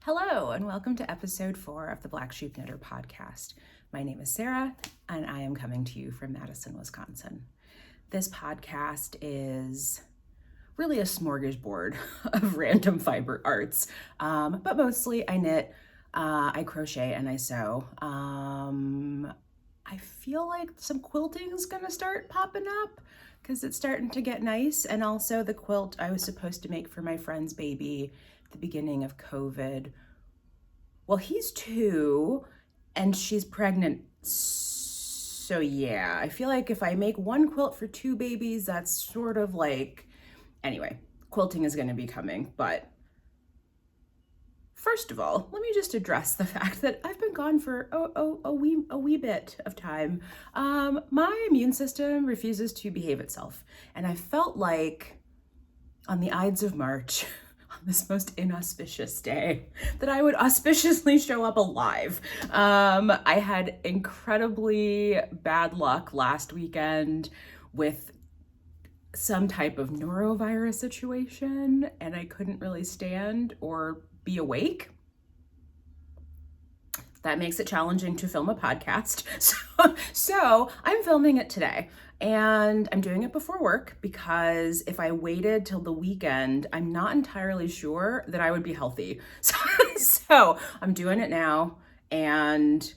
Hello, and welcome to episode 4 of the Black Sheep Knitter podcast. My name is Sarah, and I am coming to you from Madison, Wisconsin. This podcast is really a smorgasbord of random fiber arts, but mostly I knit, I crochet, and I sew. I feel like some quilting is going to start popping up because it's starting to get nice, and also the quilt I was supposed to make for my friend's baby the beginning of COVID. Well, he's 2 and she's pregnant. So yeah, I feel like if I make one quilt for 2 babies, that's sort of like, anyway, quilting is going to be coming. But first of all, let me just address the fact that I've been gone for a wee bit of time. My immune system refuses to behave itself. And I felt like on the Ides of March, on this most inauspicious day, that I would auspiciously show up alive. I had incredibly bad luck last weekend with some type of norovirus situation, and I couldn't really stand or be awake. That makes it challenging to film a podcast. So I'm filming it today. And I'm doing it before work because if I waited till the weekend, I'm not entirely sure that I would be healthy. So I'm doing it now, and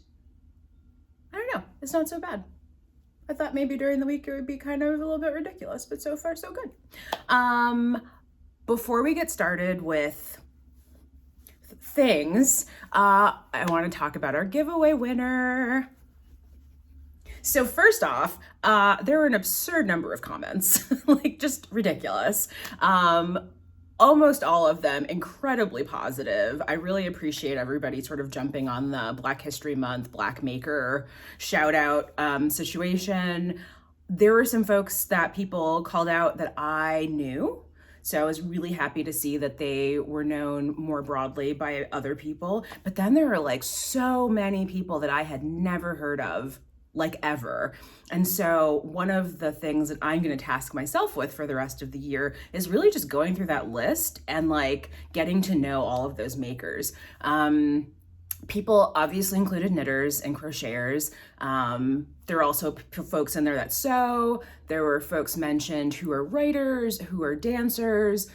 I don't know, it's not so bad. I thought maybe during the week it would be kind of a little bit ridiculous, but so far so good. Before we get started with things, I want to talk about our giveaway winner. So first off, there were an absurd number of comments, like just ridiculous. Almost all of them incredibly positive. I really appreciate everybody sort of jumping on the Black History Month, Black Maker shout out situation. There were some folks that people called out that I knew. So I was really happy to see that they were known more broadly by other people. But then there were like so many people that I had never heard of, like ever. And so one of the things that I'm going to task myself with for the rest of the year is really just going through that list and like getting to know all of those makers. People obviously included knitters and crocheters. There are also folks in there that sew. There were folks mentioned who are writers, who are dancers,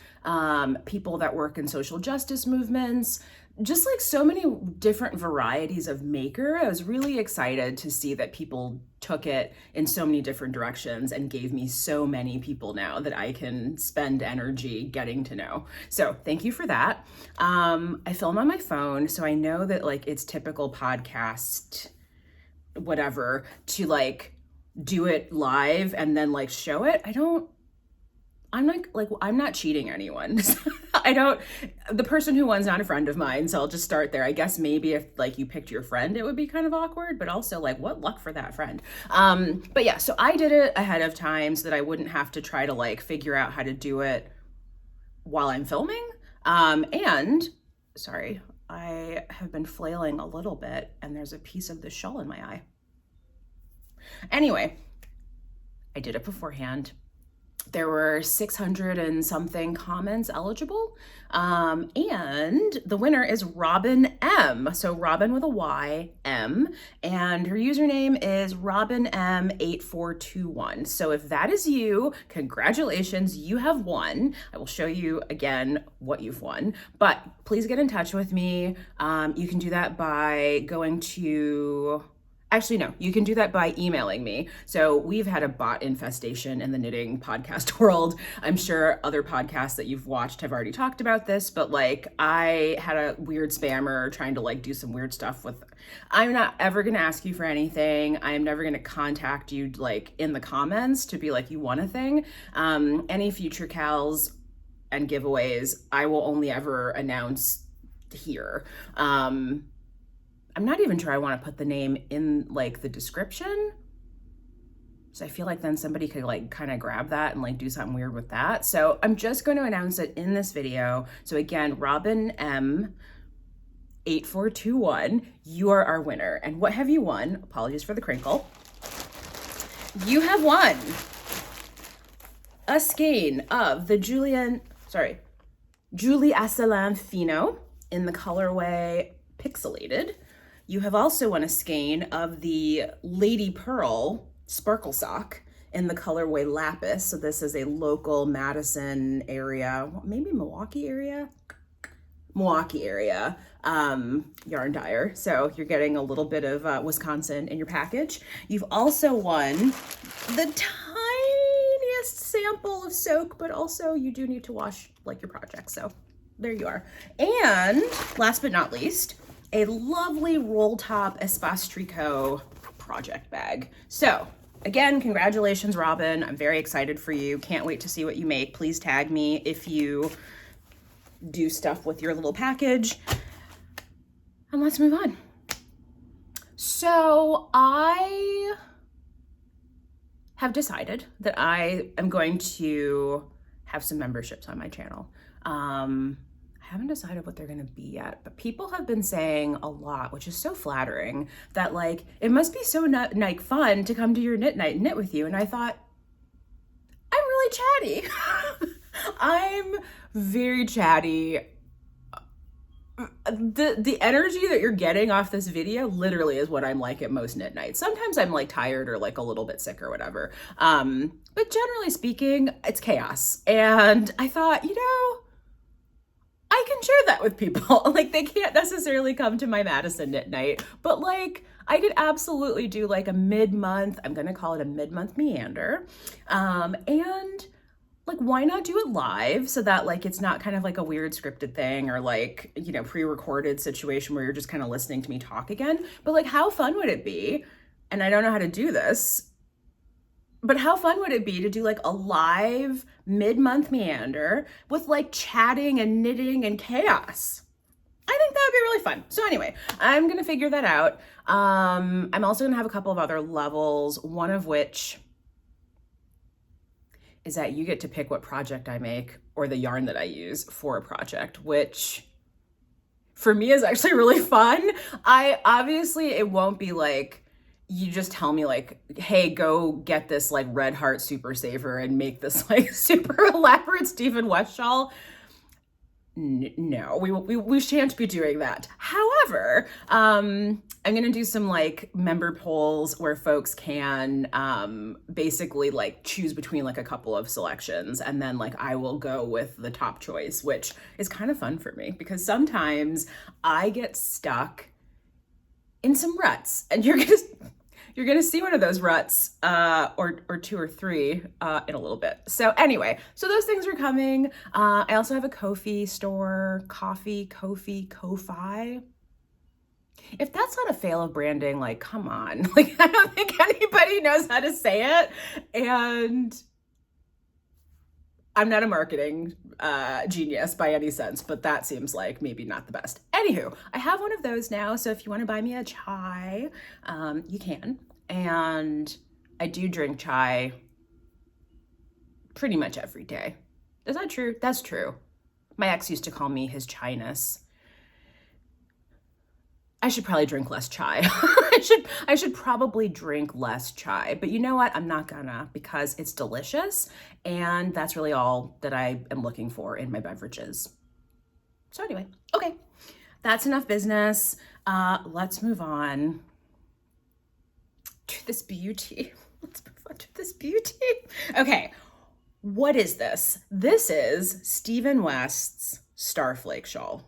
people that work in social justice movements, just like so many different varieties of maker. I was really excited to see that people took it in so many different directions and gave me so many people now that I can spend energy getting to know. So thank you for that. I film on my phone, so I know that like it's typical podcast, whatever, to like do it live and then like show it. I'm not cheating anyone. The person who won's not a friend of mine, so I'll just start there. I guess maybe if like you picked your friend, it would be kind of awkward, but also like what luck for that friend. But yeah, so I did it ahead of time so that I wouldn't have to try to like figure out how to do it while I'm filming. And sorry, I have been flailing a little bit and there's a piece of the shawl in my eye. Anyway, I did it beforehand. There were 600 and something comments eligible. And the winner is Robin M. So Robin with a Y, M. And her username is RobinM8421. So if that is you, congratulations, you have won. I will show you again what you've won. But please get in touch with me. You can do that by going to... Actually, no, you can do that by emailing me. So we've had a bot infestation in the knitting podcast world. I'm sure other podcasts that you've watched have already talked about this, but like I had a weird spammer trying to like do some weird stuff with, I'm not ever going to ask you for anything. I'm never going to contact you like in the comments to be like, you want a thing. Any future KALs and giveaways, I will only ever announce here. I'm not even sure I want to put the name in like the description. So I feel like then somebody could like kind of grab that and like do something weird with that. So I'm just going to announce it in this video. So again, Robin M 8421, you are our winner. And what have you won? Apologies for the crinkle. You have won a skein of the Julie Asselin Fino in the colorway Pixelated. You have also won a skein of the Lady Pearl Sparkle Sock in the colorway Lapis. So this is a local Madison area, maybe Milwaukee area yarn dyer. So you're getting a little bit of Wisconsin in your package. You've also won the tiniest sample of soak, but also you do need to wash like your project. So there you are. And last but not least, a lovely roll top Espace Tricot project bag. So again, congratulations, Robin. I'm very excited for you. Can't wait to see what you make. Please tag me if you do stuff with your little package. And let's move on. So I have decided that I am going to have some memberships on my channel. I haven't decided what they're gonna be yet, but people have been saying a lot, which is so flattering, that like, it must be so like fun to come to your knit night and knit with you. And I thought, I'm really chatty. I'm very chatty. The energy that you're getting off this video literally is what I'm like at most knit nights. Sometimes I'm like tired or like a little bit sick or whatever. But generally speaking, it's chaos. And I thought, you know, I can share that with people. Like, they can't necessarily come to my Madison knit night, but like, I could absolutely do like a mid-month, I'm gonna call it a mid-month meander. And like, why not do it live so that like, it's not kind of like a weird scripted thing or like, you know, pre-recorded situation where you're just kind of listening to me talk again. But like, how fun would it be? And I don't know how to do this, but how fun would it be to do like a live mid-month meander with like chatting and knitting and chaos? I think that would be really fun. So anyway, I'm gonna figure that out. I'm also gonna have a couple of other levels, one of which is that you get to pick what project I make or the yarn that I use for a project, which for me is actually really fun. Obviously it won't be like, you just tell me like, hey, go get this like Red Heart Super Saver and make this like super elaborate Stephen West shawl. No, we shan't be doing that. However, I'm gonna do some like member polls where folks can basically like choose between like a couple of selections, and then like I will go with the top choice, which is kind of fun for me because sometimes I get stuck in some ruts, and you're gonna see one of those ruts or two or three in a little bit. So anyway, so those things are coming. I also have a Ko-fi store, Ko-fi. If that's not a fail of branding, like, come on. Like, I don't think anybody knows how to say it. And I'm not a marketing genius by any sense, but that seems like maybe not the best. Anywho, I have one of those now. So if you want to buy me a chai, you can. And I do drink chai pretty much every day. Is that true? That's true. My ex used to call me his chyness. I should probably drink less chai. I should probably drink less chai, but you know what? I'm not gonna, because it's delicious, and that's really all that I am looking for in my beverages. So anyway, okay, that's enough business. Let's move on to this beauty. Let's move on to this beauty. Okay, what is this? This is Stephen West's Starflake shawl.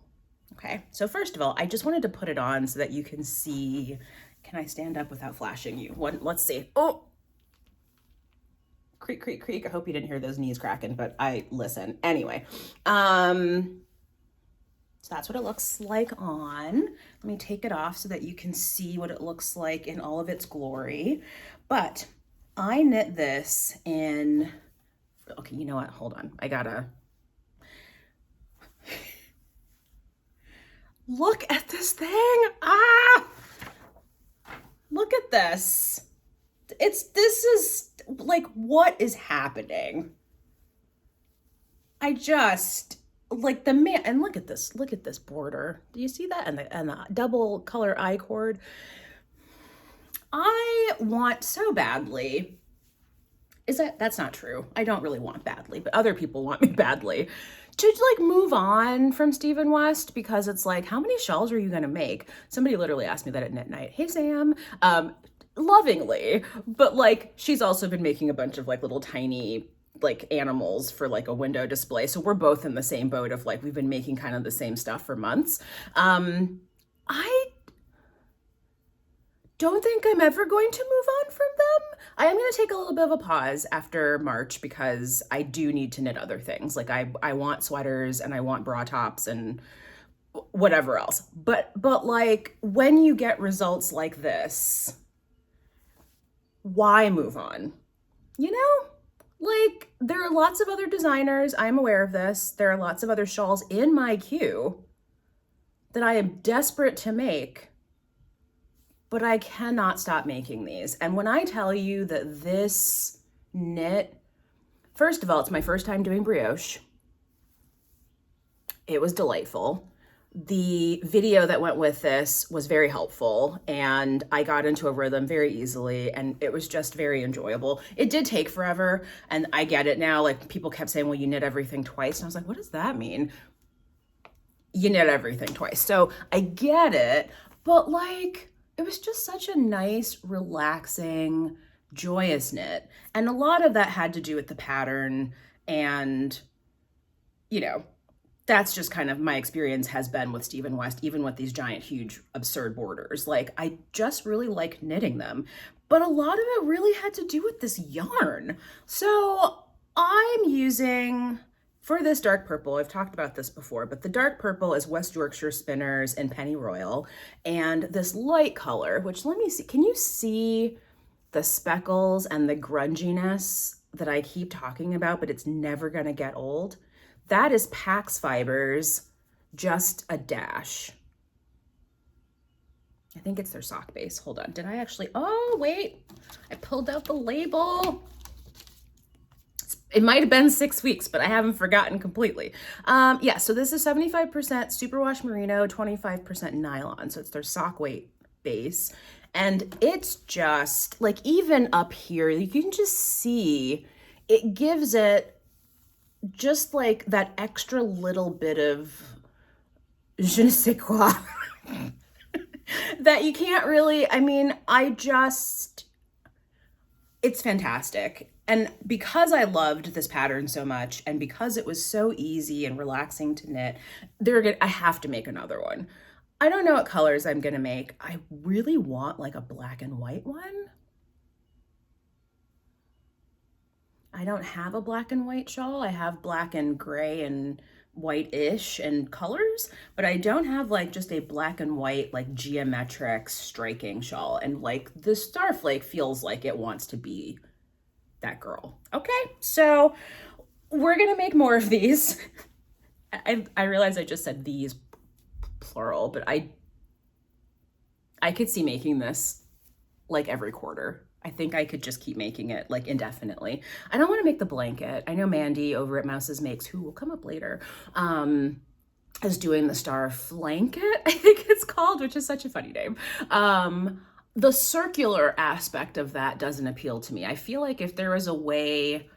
Okay, so first of all, I just wanted to put it on so that you can see. Can I stand up without flashing you? Let's see. Oh, creak, creak, creak. I hope you didn't hear those knees cracking, but I listen. Anyway, so that's what it looks like on. Let me take it off so that you can see what it looks like in all of its glory. But I knit this in, okay, you know what? Hold on. I gotta, look at this thing. Look at this. This is like, what is happening? I just, like the man, and look at this border. Do you see that? And the double color I-cord. I want so badly, that's not true. I don't really want badly, but other people want me badly to like move on from Stephen West, because it's like, how many shawls are you gonna make? Somebody literally asked me that at knit night. Hey Sam, lovingly, but like she's also been making a bunch of like little tiny like animals for like a window display. So we're both in the same boat of like, we've been making kind of the same stuff for months. I don't think I'm ever going to move on from them. I am going to take a little bit of a pause after March because I do need to knit other things. Like I want sweaters and I want bra tops and whatever else. But like when you get results like this, why move on? You know? Like there are lots of other designers, I'm aware of this. There are lots of other shawls in my queue that I am desperate to make, but I cannot stop making these. And when I tell you that this knit, first of all, it's my first time doing brioche. It was delightful. The video that went with this was very helpful and I got into a rhythm very easily and it was just very enjoyable. It did take forever and I get it now. Like people kept saying, well, you knit everything twice. And I was like, what does that mean? You knit everything twice. So I get it, but like, it was just such a nice, relaxing, joyous knit. And a lot of that had to do with the pattern and, you know, that's just kind of my experience has been with Stephen West, even with these giant, huge, absurd borders. Like, I just really like knitting them. But a lot of it really had to do with this yarn. So I'm using, for this dark purple, I've talked about this before, but the dark purple is West Yorkshire Spinners and Pennyroyal. And this light color, which let me see, can you see the speckles and the grunginess that I keep talking about, but it's never gonna get old? That is Pax Fibers, just a dash. I think it's their sock base. Hold on, did I actually, oh wait, I pulled out the label. It might have been 6 weeks, but I haven't forgotten completely. Yeah, so this is 75% superwash merino, 25% nylon. So it's their sock weight base. And it's just like, even up here, you can just see, it gives it just like that extra little bit of je ne sais quoi that you can't really, I mean, it's fantastic. And because I loved this pattern so much and because it was so easy and relaxing to knit, I have to make another one. I don't know what colors I'm gonna make. I really want like a black and white one. I don't have a black and white shawl. I have black and gray and white-ish and colors, but I don't have like just a black and white, like geometric striking shawl. And like the Starflake feels like it wants to be that girl. Okay, so we're gonna make more of these. I realize I just said these plural, but I could see making this like every quarter. I think I could just keep making it like indefinitely. I don't want to make the blanket. I know Mandy over at Mouses Makes, who will come up later, is doing the Starflanket, I think it's called, which is such a funny name. The circular aspect of that doesn't appeal to me. I feel like if there was a way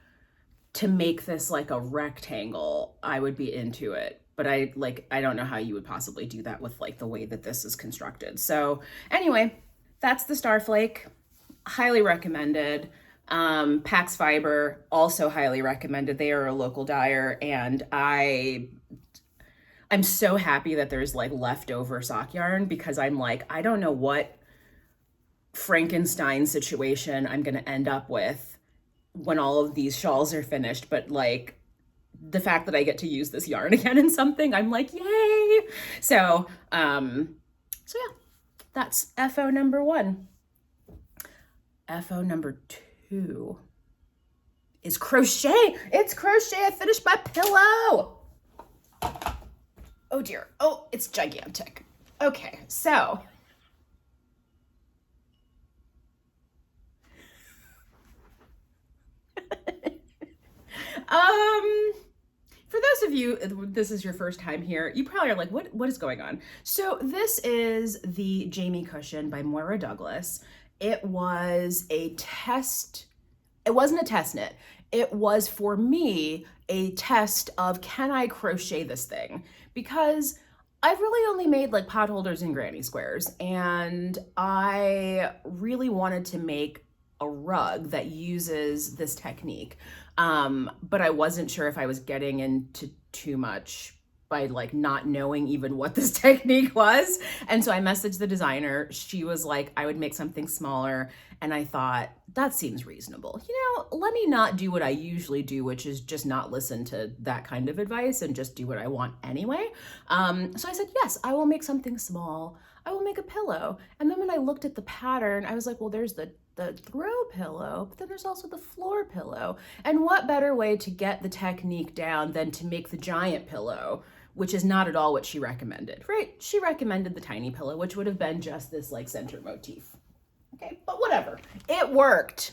to make this like a rectangle, I would be into it. But I don't know how you would possibly do that with like the way that this is constructed. So anyway, that's the Starflake. Highly recommended. Pax Fiber, also highly recommended. They are a local dyer, and I'm so happy that there's like leftover sock yarn, because I'm like, I don't know what Frankenstein situation I'm gonna end up with when all of these shawls are finished, but like the fact that I get to use this yarn again in something, I'm like, yay! So yeah, that's FO number 1. FO number 2 is crochet. It's crochet. I finished my pillow. Oh dear. Oh, it's gigantic. Okay, so for those of you, this is your first time here, you probably are like, what is going on? So this is the Jaime cushion by Moira Douglas. It was a test. It wasn't a test knit. it was for me a test of, can I crochet this thing? Because I've really only made like pot holders and granny squares, and I really wanted to make a rug that uses this technique. But I wasn't sure if I was getting into too much by like not knowing even what this technique was. And so I messaged the designer. She was like, I would make something smaller. And I thought, that seems reasonable. Let me not do what I usually do, which is just not listen to that kind of advice and just do what I want anyway. So I said, yes, I will make something small. I will make a pillow. And then when I looked at the pattern, I was like, well, there's the throw pillow, but then there's also the floor pillow. And what better way to get the technique down than to make the giant pillow, which is not at all what she recommended, right? She recommended the tiny pillow, which would have been just this like center motif. Okay, but whatever, it worked.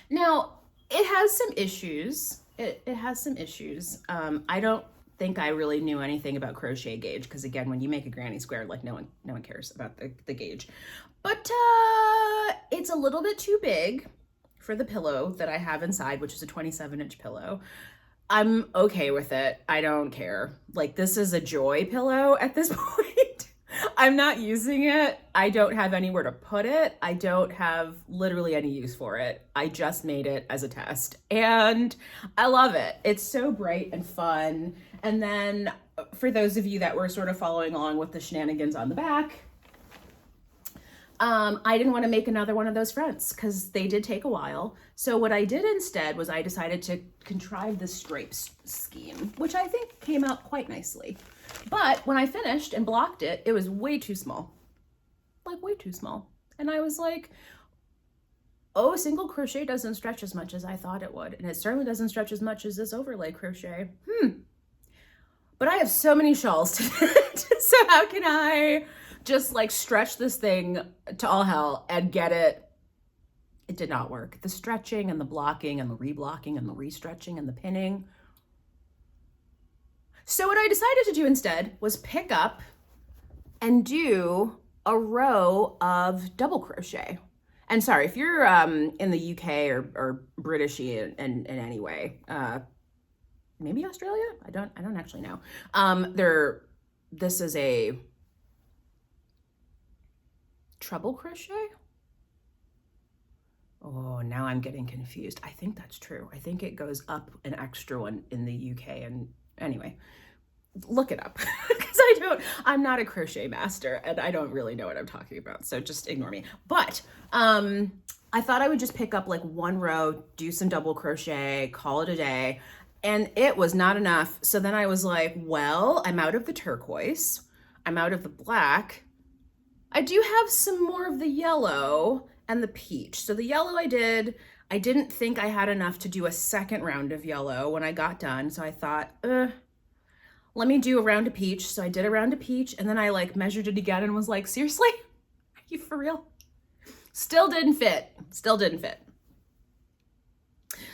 Now, it has some issues. It has some issues. I don't think I really knew anything about crochet gauge, because again, when you make a granny square, like no one cares about the gauge. But it's a little bit too big for the pillow that I have inside, which is a 27-inch pillow. I'm okay with it. I don't care. Like, this is a joy pillow at this point. I'm not using it. I don't have anywhere to put it. I don't have literally any use for it. I just made it as a test and I love it. It's so bright and fun. And then for those of you that were sort of following along with the shenanigans on the back, I didn't want to make another one of those fronts because they did take a while. So what I did instead was I decided to contrive the stripes scheme, which I think came out quite nicely. But when I finished and blocked it, it was way too small, like way too small. And I was like, oh, single crochet doesn't stretch as much as I thought it would. And it certainly doesn't stretch as much as this overlay crochet. But I have so many shawls to so how can I just like stretch this thing to all hell and get it? It did not work. The stretching and the blocking and the reblocking and the restretching and the pinning. So what I decided to do instead was pick up and do a row of double crochet. And sorry, if you're in the UK or Britishy in any way, maybe Australia? I don't actually know. This is a treble crochet. Oh, now I'm getting confused. I think that's true. I think it goes up an extra one in the UK. And anyway, look it up because I'm not a crochet master and I don't really know what I'm talking about. So just ignore me. But I thought I would just pick up like one row, do some double crochet, call it a day. And it was not enough. So then I was like, well, I'm out of the turquoise. I'm out of the black. I do have some more of the yellow and the peach. So the yellow I didn't think I had enough to do a second round of yellow when I got done. So I thought, let me do a round of peach. So I did a round of peach and then I like measured it again and was like, seriously? Are you for real? Still didn't fit.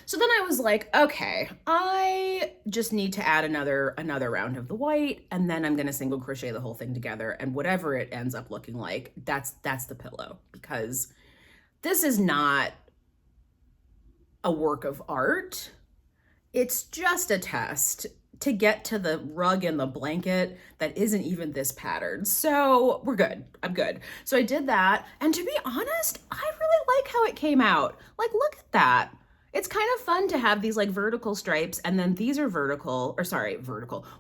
So then I was like, okay, I just need to add another round of the white, and then I'm gonna single crochet the whole thing together, and whatever it ends up looking like, that's the pillow, because this is not a work of art. It's just a test to get to the rug and the blanket that isn't even this pattern. So we're good. I'm good. So I did that, and to be honest, I really like how it came out. Like, look at that. It's kind of fun to have these like vertical stripes, and then these are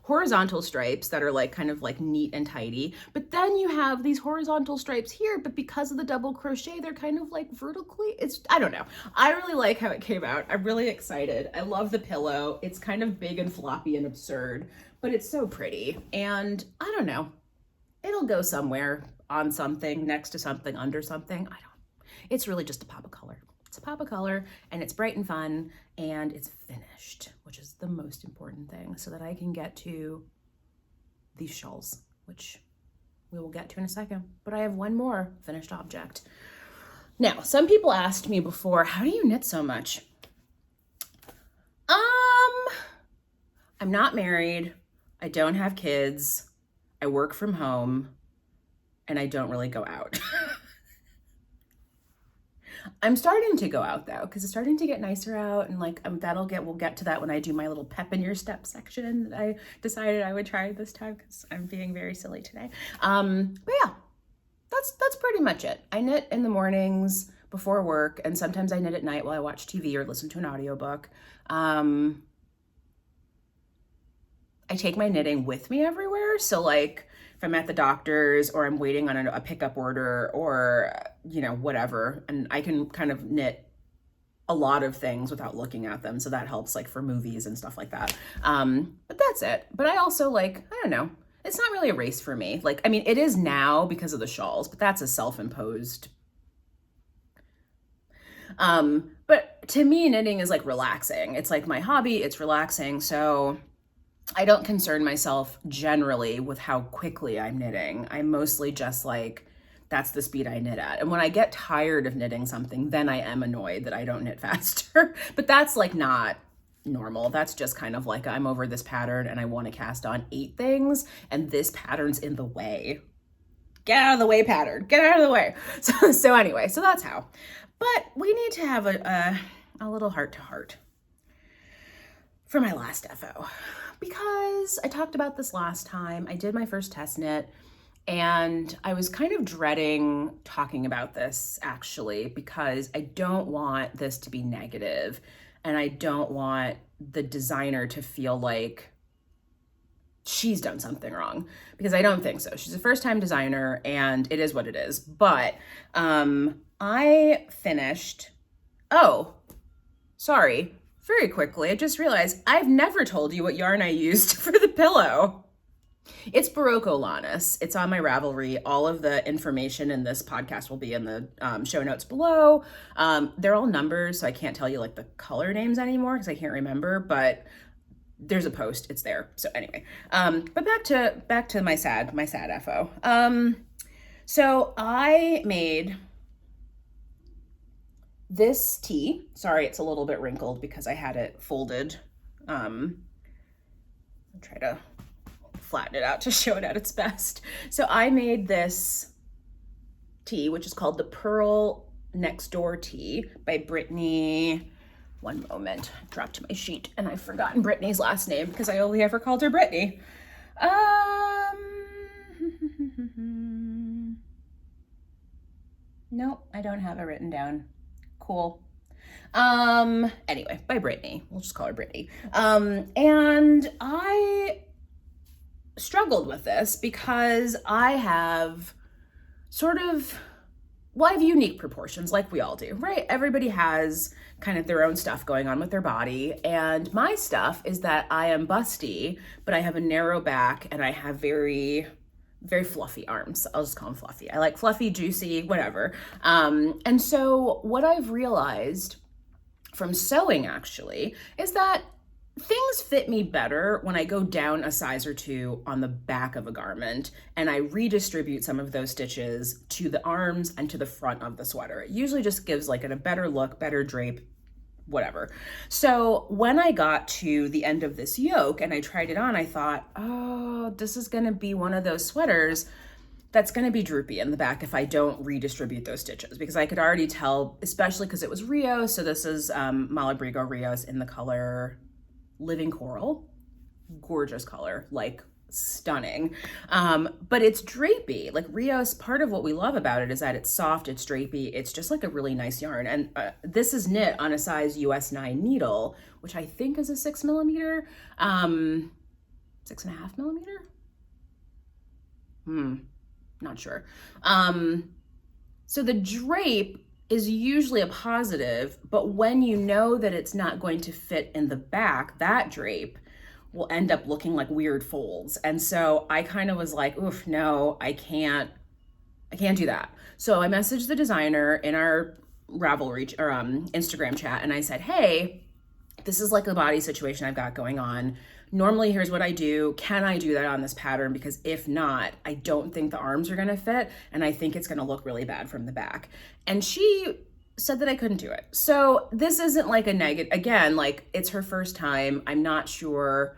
horizontal stripes that are like kind of like neat and tidy. But then you have these horizontal stripes here, but because of the double crochet, they're kind of like vertically. I don't know. I really like how it came out. I'm really excited. I love the pillow. It's kind of big and floppy and absurd, but it's so pretty. And I don't know, it'll go somewhere on something, next to something, under something. It's really just a pop of color. It's a pop of color and it's bright and fun and it's finished, which is the most important thing, so that I can get to these shawls, which we will get to in a second. But I have one more finished object. Now, some people asked me before, how do you knit so much? I'm not married. I don't have kids. I work from home and I don't really go out. I'm starting to go out though, because it's starting to get nicer out, and like we'll get to that when I do my little pep in your step section that I decided I would try this time because I'm being very silly today. But yeah, that's pretty much it. I knit in the mornings before work, and sometimes I knit at night while I watch TV or listen to an audiobook. I take my knitting with me everywhere. So like if I'm at the doctor's or I'm waiting on a pickup order or, you know, whatever, and I can kind of knit a lot of things without looking at them. So that helps like for movies and stuff like that. But that's it. But I also like, I don't know, it's not really a race for me. Like, I mean, it is now because of the shawls, but that's a self-imposed. But to me, knitting is like relaxing. It's like my hobby, it's relaxing. So I don't concern myself generally with how quickly I'm knitting. I'm mostly just like, that's the speed I knit at. And when I get tired of knitting something, then I am annoyed that I don't knit faster. But that's like not normal. That's just kind of like, I'm over this pattern and I want to cast on 8 things and this pattern's in the way. Get out of the way, pattern. Get out of the way. So anyway, so that's how. But we need to have a little heart-to-heart for my last FO. Because I talked about this last time. I did my first test knit and I was kind of dreading talking about this actually because I don't want this to be negative and I don't want the designer to feel like she's done something wrong because I don't think so. She's a first-time designer and it is what it is. But I finished, very quickly, I just realized I've never told you what yarn I used for the pillow. It's Barocco Lannis. It's on my Ravelry. All of the information in this podcast will be in the show notes below. They're all numbers, so I can't tell you like the color names anymore because I can't remember, but there's a post, it's there. So anyway, but back to my sad FO. So I made this tee. Sorry, it's a little bit wrinkled because I had it folded. I'll try to flatten it out to show it at its best. So I made this tee, which is called the Pearl Next Door Tee by Brittany. One moment, I dropped my sheet and I've forgotten Brittany's last name because I only ever called her Brittany. Nope, I don't have it written down. Cool. Anyway, by Brittany. We'll just call her Brittany. And I struggled with this because I have I have unique proportions like we all do, right? Everybody has kind of their own stuff going on with their body. And my stuff is that I am busty, but I have a narrow back and I have very, very fluffy arms. I'll just call them fluffy. I like fluffy, juicy, whatever. And so what I've realized from sewing actually is that things fit me better when I go down a size or 2 on the back of a garment and I redistribute some of those stitches to the arms and to the front of the sweater. It usually just gives like a better look, better drape, whatever. So when I got to the end of this yoke and I tried it on, I thought, oh, this is gonna be one of those sweaters that's gonna be droopy in the back if I don't redistribute those stitches, because I could already tell, especially because it was Rios. So this is Malabrigo Rios in the color Living Coral. Gorgeous color, like stunning. But it's drapey. Like Rios, part of what we love about it is that it's soft, it's drapey, it's just like a really nice yarn. And this is knit on a size US 9 needle, which I think is a 6mm, 6.5mm. Not sure. So the drape is usually a positive, but when you know that it's not going to fit in the back, that drape will end up looking like weird folds. And so I kind of was like, oof, no, I can't do that. So I messaged the designer in our Ravelry or Instagram chat and I said, hey, this is like a body situation I've got going on. Normally, here's what I do. Can I do that on this pattern? Because if not, I don't think the arms are gonna fit and I think it's gonna look really bad from the back. And she said that I couldn't do it. So this isn't like a negative, again, like it's her first time. I'm not sure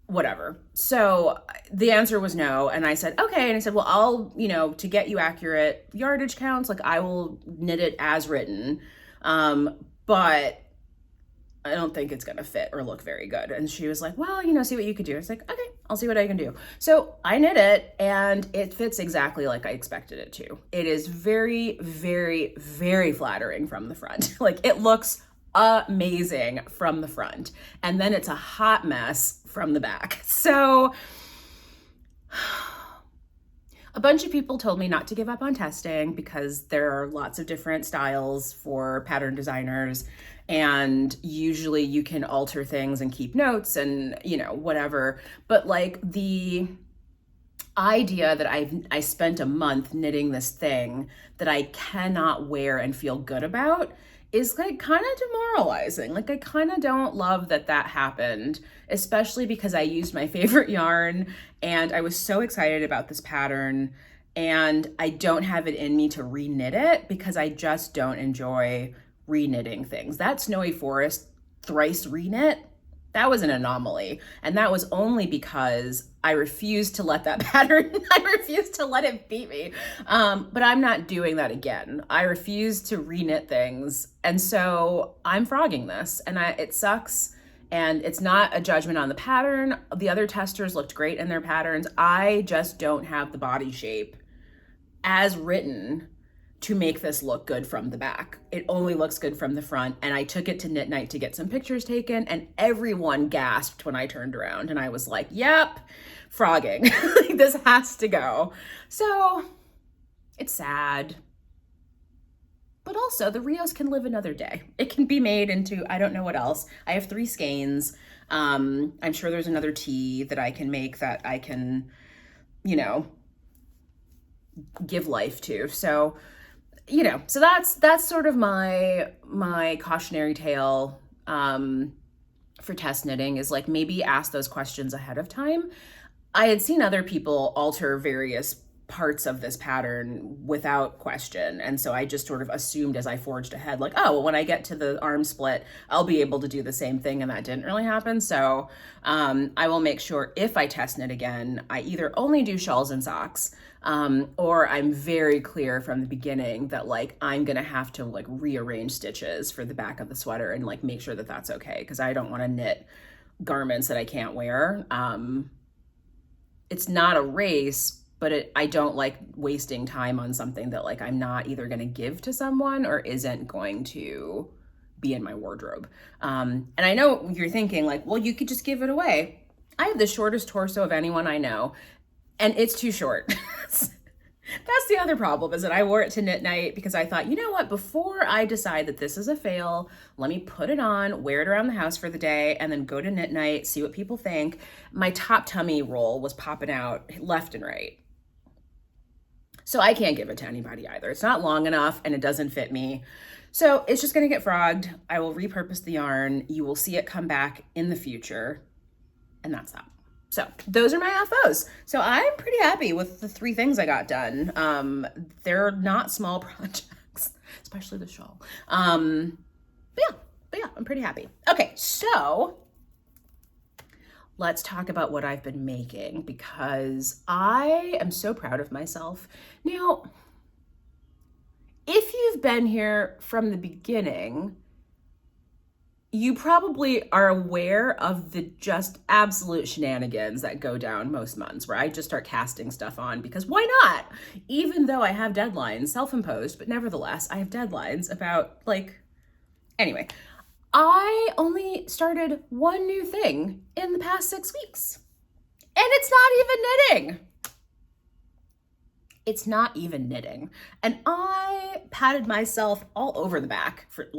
whatever. So the answer was no. And I said, okay. And I said, well, I'll, to get you accurate yardage counts, like I will knit it as written. But I don't think it's going to fit or look very good. And she was like, well, see what you could do. I was like, okay, I'll see what I can do. So I knit it and it fits exactly like I expected it to. It is very, very, very flattering from the front. Like it looks amazing from the front. And then it's a hot mess from the back. So a bunch of people told me not to give up on testing because there are lots of different styles for pattern designers. And usually you can alter things and keep notes and, whatever. But like the idea that I spent a month knitting this thing that I cannot wear and feel good about is like kind of demoralizing. Like I kind of don't love that happened, especially because I used my favorite yarn and I was so excited about this pattern and I don't have it in me to reknit it because I just don't enjoy reknitting things. That Snowy Forest thrice reknit, that was an anomaly. And that was only because I refused to let that pattern, I refused to let it beat me. But I'm not doing that again. I refuse to reknit things. And so I'm frogging this and it sucks. And it's not a judgment on the pattern. The other testers looked great in their patterns. I just don't have the body shape as written to make this look good from the back. It only looks good from the front. And I took it to Knit Night to get some pictures taken and everyone gasped when I turned around and I was like, yep, frogging. This has to go. So it's sad. But also the Rios can live another day. It can be made into, I don't know what else. I have 3 skeins. I'm sure there's another tee that I can make that I can, give life to. So, so that's sort of my cautionary tale for test knitting is like maybe ask those questions ahead of time. I had seen other people alter various parts of this pattern without question. And so I just sort of assumed as I forged ahead, like, oh, well, when I get to the arm split, I'll be able to do the same thing. And that didn't really happen. So I will make sure if I test knit again, I either only do shawls and socks, or I'm very clear from the beginning that like, I'm going to have to like rearrange stitches for the back of the sweater and like make sure that that's okay. Cause I don't want to knit garments that I can't wear. It's not a race, but I don't like wasting time on something that like I'm not either going to give to someone or isn't going to be in my wardrobe. And I know you're thinking like, well, you could just give it away. I have the shortest torso of anyone I know, and it's too short. That's the other problem, is that I wore it to Knit Night because I thought, you know what, before I decide that this is a fail, let me put it on, wear it around the house for the day, and then go to Knit Night, see what people think. My top tummy roll was popping out left and right. So I can't give it to anybody either. It's not long enough and it doesn't fit me. So it's just gonna get frogged. I will repurpose the yarn. You will see it come back in the future. And that's that. So those are my FOs. So I'm pretty happy with the 3 things I got done. They're not small projects, especially the shawl. But yeah, I'm pretty happy. Okay, so let's talk about what I've been making because I am so proud of myself. Now, if you've been here from the beginning, you probably are aware of the just absolute shenanigans that go down most months where I just start casting stuff on because why not? Even though I have deadlines, self-imposed, but nevertheless, I have deadlines about anyway. I only started one new thing in the past 6 weeks. And it's not even knitting. It's not even knitting. And I patted myself all over the back for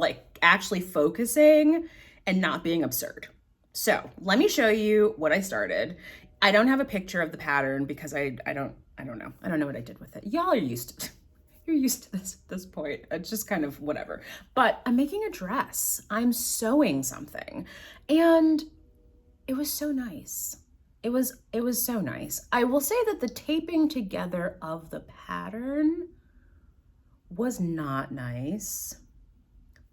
actually focusing and not being absurd. So let me show you what I started. I don't have a picture of the pattern because I don't know. I don't know what I did with it. Y'all are used to it. You're used to this at this point. It's just kind of whatever. But I'm making a dress. I'm sewing something. And it was so nice. It was so nice. I will say that the taping together of the pattern was not nice,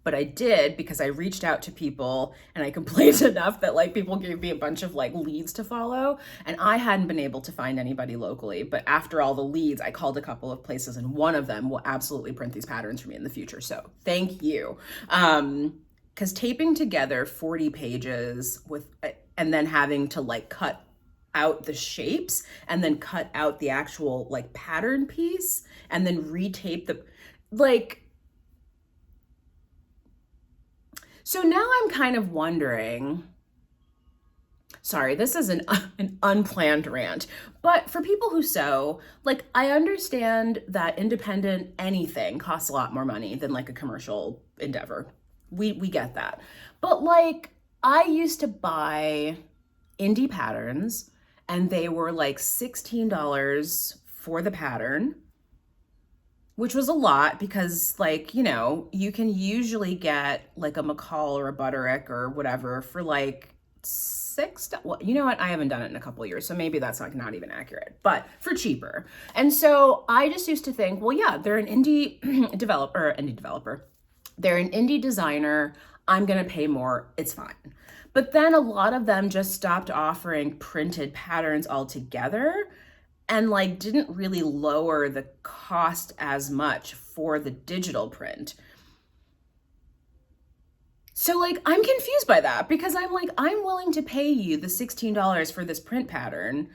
but I did because I reached out to people and I complained enough that like people gave me a bunch of like leads to follow, and I hadn't been able to find anybody locally. But after all the leads, I called a couple of places, and one of them will absolutely print these patterns for me in the future. So thank you. Because taping together 40 pages with, and then having to like cut out the shapes and then cut out the actual like pattern piece and then retape the, like, so now I'm kind of wondering, sorry, this is an unplanned rant, but for people who sew, like, I understand that independent anything costs a lot more money than like a commercial endeavor. We get that. But like, I used to buy indie patterns and they were like $16 for the pattern, which was a lot because, like, you know, you can usually get like a McCall or a Butterick or whatever for like $6. Well, you know what? I haven't done it in a couple of years, so maybe that's like not even accurate, but for cheaper. And so I just used to think, well, yeah, they're an indie developer. They're an indie designer. I'm gonna pay more. It's fine. But then a lot of them just stopped offering printed patterns altogether, and like didn't really lower the cost as much for the digital print. So like, I'm confused by that because I'm like, I'm willing to pay you the $16 for this print pattern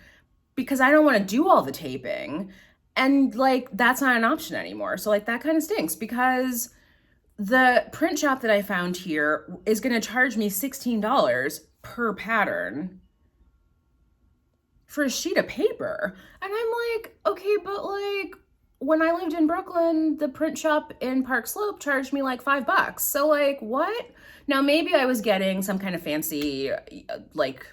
because I don't want to do all the taping. And like, that's not an option anymore. So like, that kind of stinks because the print shop that I found here is going to charge me $16 per pattern for a sheet of paper. And I'm like, okay, but like, when I lived in Brooklyn, the print shop in Park Slope charged me like $5. So like, what? Now maybe I was getting some kind of fancy like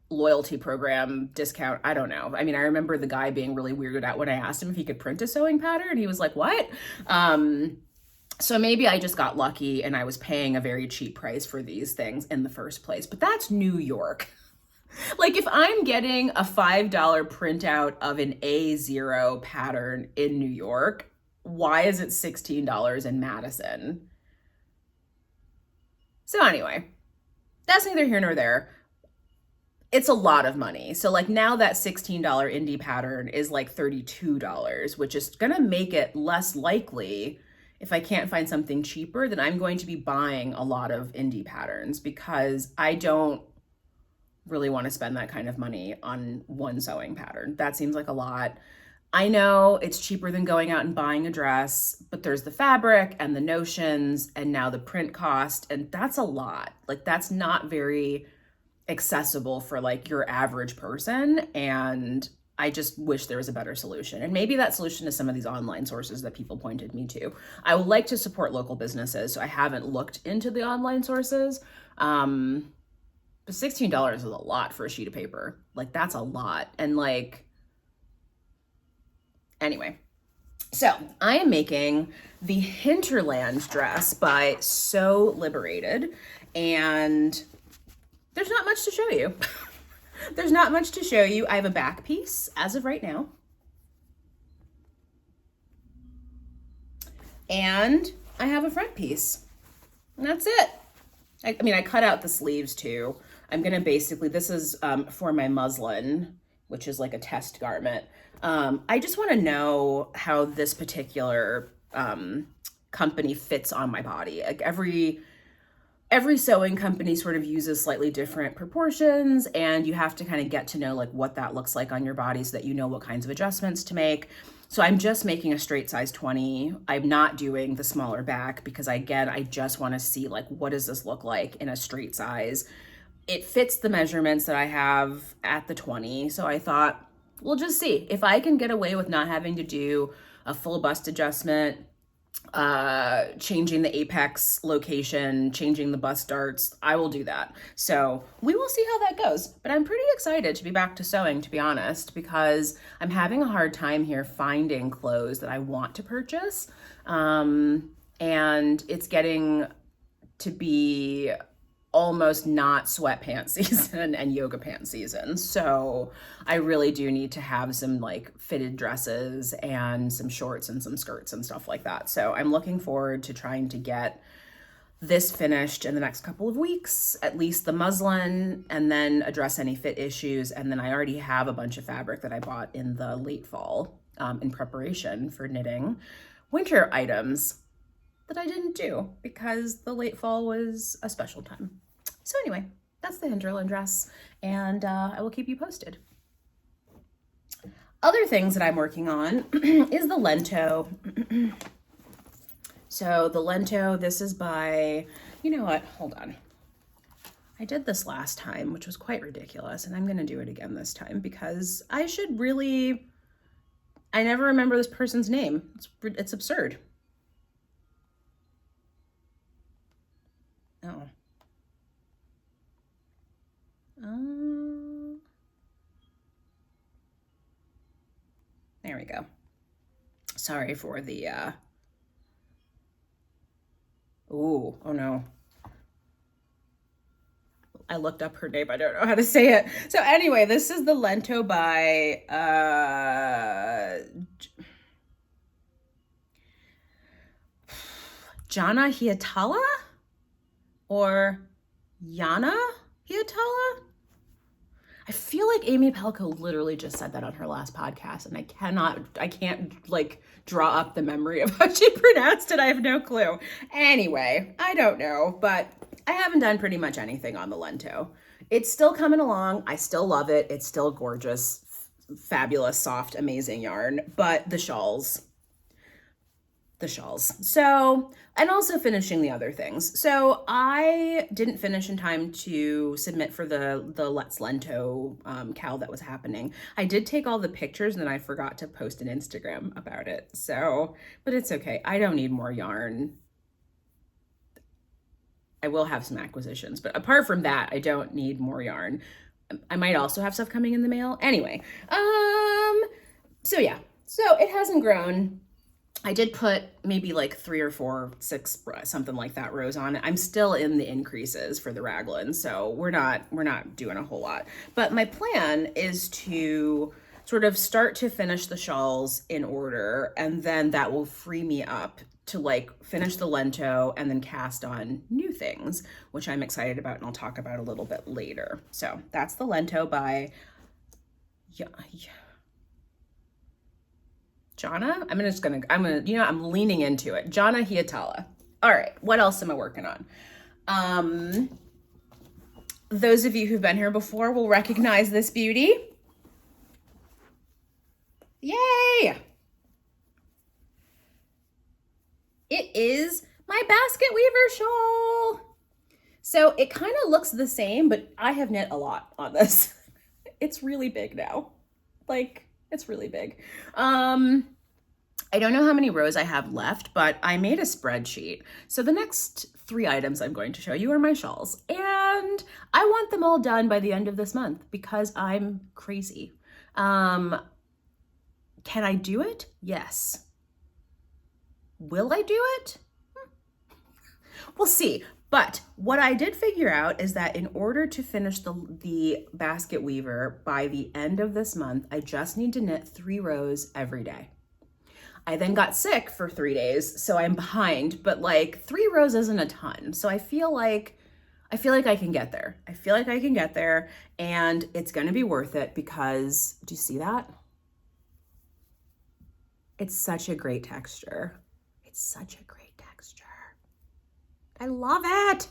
loyalty program discount. I don't know. I mean, I remember the guy being really weirded out when I asked him if he could print a sewing pattern. He was like, what? So maybe I just got lucky and I was paying a very cheap price for these things in the first place. But that's New York. Like, if I'm getting a $5 printout of an A0 pattern in New York, why is it $16 in Madison? So anyway, that's neither here nor there. It's a lot of money. So like, now that $16 indie pattern is like $32, which is gonna make it less likely, if I can't find something cheaper, then I'm going to be buying a lot of indie patterns because I don't really want to spend that kind of money on one sewing pattern. That seems like a lot. I know it's cheaper than going out and buying a dress, but there's the fabric and the notions and now the print cost, and that's a lot. Like, that's not very accessible for like your average person, and I just wish there was a better solution. And maybe that solution is some of these online sources that people pointed me to. I would like to support local businesses, so I haven't looked into the online sources. But $16 is a lot for a sheet of paper. Like, that's a lot. And like, anyway, so I am making the Hinterland dress by Sew Liberated, and there's not much to show you. There's not much to show you. I have a back piece as of right now. And I have a front piece. And that's it. I mean, I cut out the sleeves too. I'm gonna basically, this is for my muslin, which is like a test garment. I just wanna know how this particular company fits on my body. Like, every sewing company sort of uses slightly different proportions, and you have to kind of get to know like what that looks like on your body so that you know what kinds of adjustments to make. So I'm just making a straight size 20. I'm not doing the smaller back because I just want to see like, what does this look like in a straight size? It fits the measurements that I have at the 20. So I thought, we'll just see if I can get away with not having to do a full bust adjustment, changing the apex location, changing the bust darts. I will do that. So we will see how that goes. But I'm pretty excited to be back to sewing, to be honest, because I'm having a hard time here finding clothes that I want to purchase. And it's getting to be almost not sweatpants season and yoga pants season. So I really do need to have some like fitted dresses and some shorts and some skirts and stuff like that. So I'm looking forward to trying to get this finished in the next couple of weeks, at least the muslin, and then address any fit issues. And then I already have a bunch of fabric that I bought in the late fall in preparation for knitting winter items that I didn't do because the late fall was a special time. So anyway, that's the Hendril Dress, and I will keep you posted. Other things that I'm working on is the Lento. So the Lento, this is by, you know what, hold on. I did this last time, which was quite ridiculous, and I'm gonna do it again this time because I should really, I never remember this person's name. It's absurd. Oh. There we go. Sorry for the, oh no. I looked up her name. I don't know how to say it. So anyway, this is the Lento by Jonna Hietala or Jonna Hietala. I feel like Amy Pelko literally just said that on her last podcast, and I can't like draw up the memory of how she pronounced it. I have no clue. Anyway, I don't know, but I haven't done pretty much anything on the Lento. It's still coming along. I still love it. It's still gorgeous, fabulous, soft, amazing yarn, but the shawls. So, and also finishing the other things. So I didn't finish in time to submit for the Let's Lento KAL that was happening. I did take all the pictures and then I forgot to post an Instagram about it. So, but it's okay. I don't need more yarn. I will have some acquisitions, but apart from that, I don't need more yarn. I might also have stuff coming in the mail. Anyway, so yeah, so it hasn't grown. I did put maybe like 3 or 4, 6, something like that rows on it. I'm still in the increases for the raglan, so we're not doing a whole lot. But my plan is to sort of start to finish the shawls in order, and then that will free me up to like finish the Lento and then cast on new things, which I'm excited about and I'll talk about a little bit later. So that's the Lento by Jonna. I'm leaning into it. Jonna Hietala. All right, what else am I working on? Those of you who've been here before will recognize this beauty. Yay! It is my Basketweaver shawl. So it kind of looks the same, but I have knit a lot on this. It's really big now. Like, it's really big. I don't know how many rows I have left, but I made a spreadsheet. So the next 3 items I'm going to show you are my shawls, and I want them all done by the end of this month because I'm crazy. Can I do it? Yes. Will I do it? We'll see. But what I did figure out is that in order to finish the Basketweaver by the end of this month, I just need to knit 3 rows every day. I then got sick for 3 days, so I'm behind, but like 3 rows isn't a ton. So I feel like I can get there. I feel like I can get there, and it's going to be worth it because, do you see that? It's such a great texture. It's such a great texture. I love it.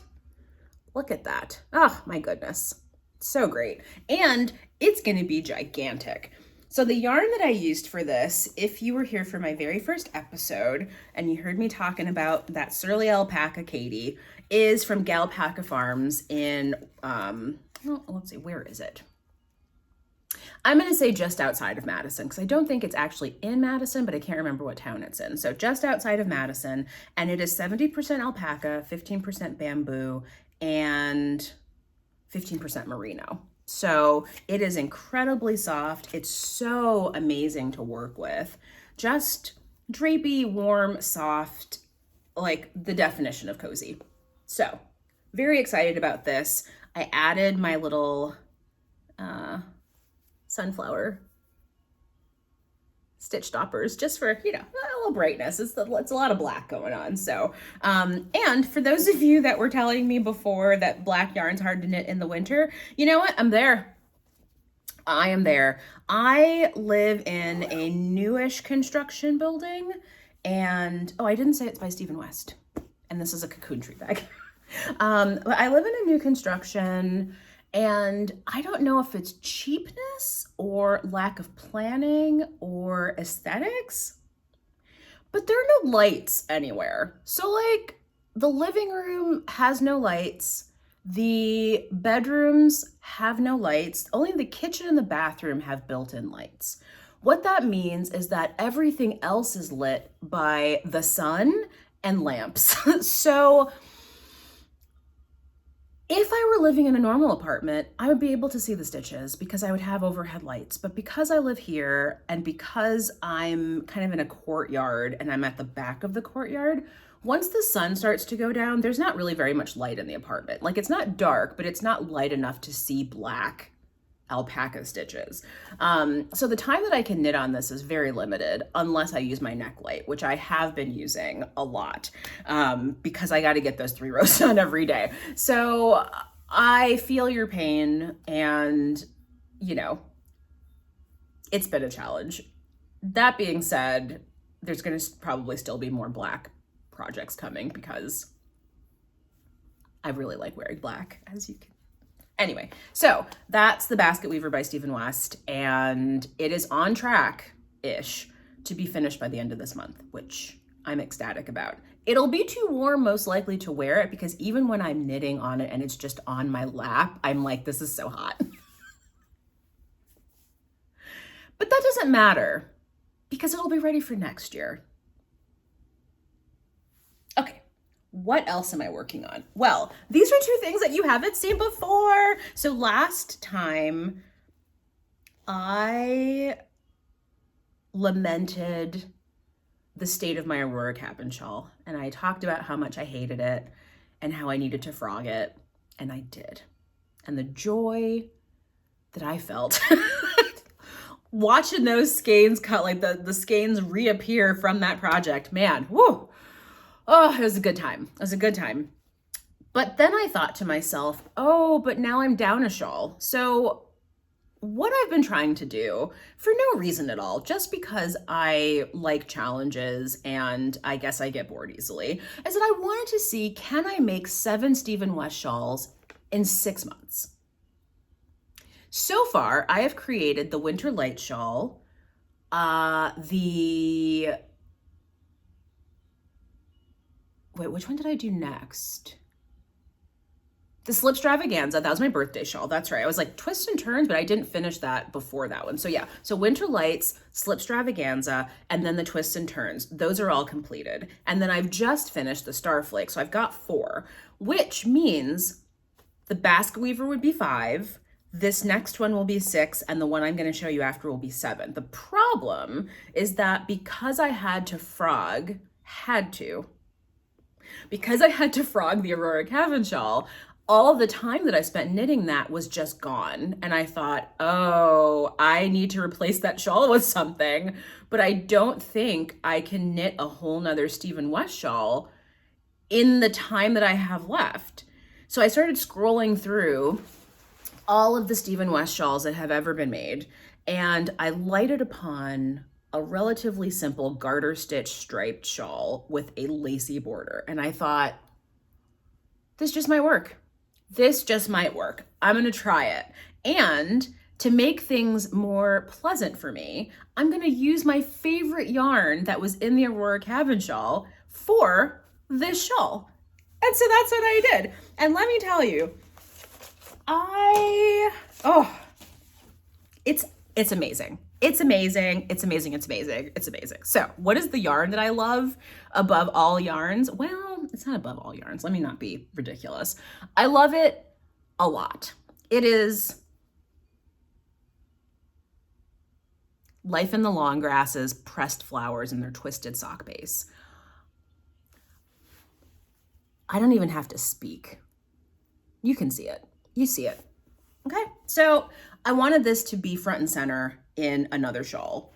Look at that. Oh my goodness. So great. And it's going to be gigantic. So the yarn that I used for this, if you were here for my very first episode and you heard me talking about that Surly Alpaca Katie, is from Galpaca Farms in, let's see, where is it? I'm going to say just outside of Madison because I don't think it's actually in Madison, but I can't remember what town it's in. So just outside of Madison, and it is 70% alpaca, 15% bamboo, and 15% merino. So it is incredibly soft. It's so amazing to work with. Just drapey, warm, soft, like the definition of cozy. So very excited about this. I added my little sunflower stitch stoppers just for, a little brightness. It's a lot of black going on. So, and for those of you that were telling me before that black yarn's hard to knit in the winter, you know what? I'm there. I am there. I live in a newish construction building, and I didn't say it's by Stephen West, and this is a cocoon tree bag. But I live in a new construction, and I don't know if it's cheapness or lack of planning or aesthetics, but there are no lights anywhere. So like the living room has no lights. The bedrooms have no lights. Only the kitchen and the bathroom have built-in lights. What that means is that everything else is lit by the sun and lamps. So if I were living in a normal apartment, I would be able to see the stitches because I would have overhead lights. But because I live here and because I'm kind of in a courtyard and I'm at the back of the courtyard, once the sun starts to go down, there's not really very much light in the apartment. Like it's not dark, but it's not light enough to see black alpaca stitches. So the time that I can knit on this is very limited unless I use my neck light, which I have been using a lot because I got to get those 3 rows done every day. So I feel your pain, and you know, it's been a challenge. That being said, there's going to probably still be more black projects coming because I really like wearing black, as you can. Anyway, so that's the Basketweaver by Stephen West, and it is on track-ish to be finished by the end of this month, which I'm ecstatic about. It'll be too warm most likely to wear it because even when I'm knitting on it and it's just on my lap, I'm like, this is so hot. But that doesn't matter because it'll be ready for next year. Okay. What else am I working on? Well, these are 2 things that you haven't seen before. So last time I lamented the state of my Aurora cabin shawl, and I talked about how much I hated it and how I needed to frog it, and I did. And the joy that I felt watching those skeins cut, like the skeins reappear from that project, man, whoo. Oh, it was a good time. It was a good time. But then I thought to myself, oh, but now I'm down a shawl. So what I've been trying to do, for no reason at all, just because I like challenges and I guess I get bored easily, is that I wanted to see, can I make 7 Stephen West shawls in 6 months? So far, I have created the Winter Light shawl, wait, which one did I do next? The Slipstravaganza, that was my birthday shawl. That's right. I was like twists and turns, but I didn't finish that before that one. So yeah, so Winter Lights, Slipstravaganza, and then the twists and turns. Those are all completed. And then I've just finished the Starflake. So I've got 4, which means the Basketweaver would be 5. This next one will be 6, and the one I'm going to show you after will be 7. The problem is that because I had to frog the Aurora cabin shawl, all of the time that I spent knitting that was just gone. And I thought, oh, I need to replace that shawl with something, but I don't think I can knit a whole nother Stephen West shawl in the time that I have left. So I started scrolling through all of the Stephen West shawls that have ever been made, and I lighted upon a relatively simple garter stitch striped shawl with a lacy border. And I thought, this just might work. This just might work. I'm gonna try it. And to make things more pleasant for me, I'm gonna use my favorite yarn that was in the Aurora cabin shawl for this shawl. And so that's what I did. And let me tell you, it's amazing. It's amazing. It's amazing. It's amazing. It's amazing. So what is the yarn that I love above all yarns? Well, it's not above all yarns. Let me not be ridiculous. I love it a lot. It is Life in the Long Grasses pressed flowers in their twisted sock base. I don't even have to speak. You can see it. You see it. Okay. So I wanted this to be front and center in another shawl.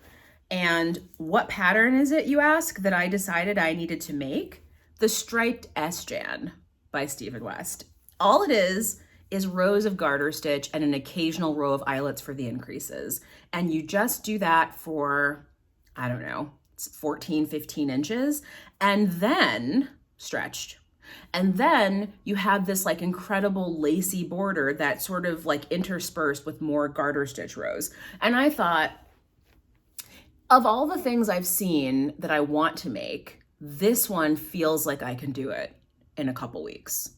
And what pattern is it, you ask, that I decided I needed to make? The striped Esjan by Stephen West. All it is rows of garter stitch and an occasional row of eyelets for the increases. And you just do that for, I don't know, 14, 15 inches, and then stretched. And then you have this like incredible lacy border that's sort of like interspersed with more garter stitch rows. And I thought, of all the things I've seen that I want to make, this one feels like I can do it in a couple weeks.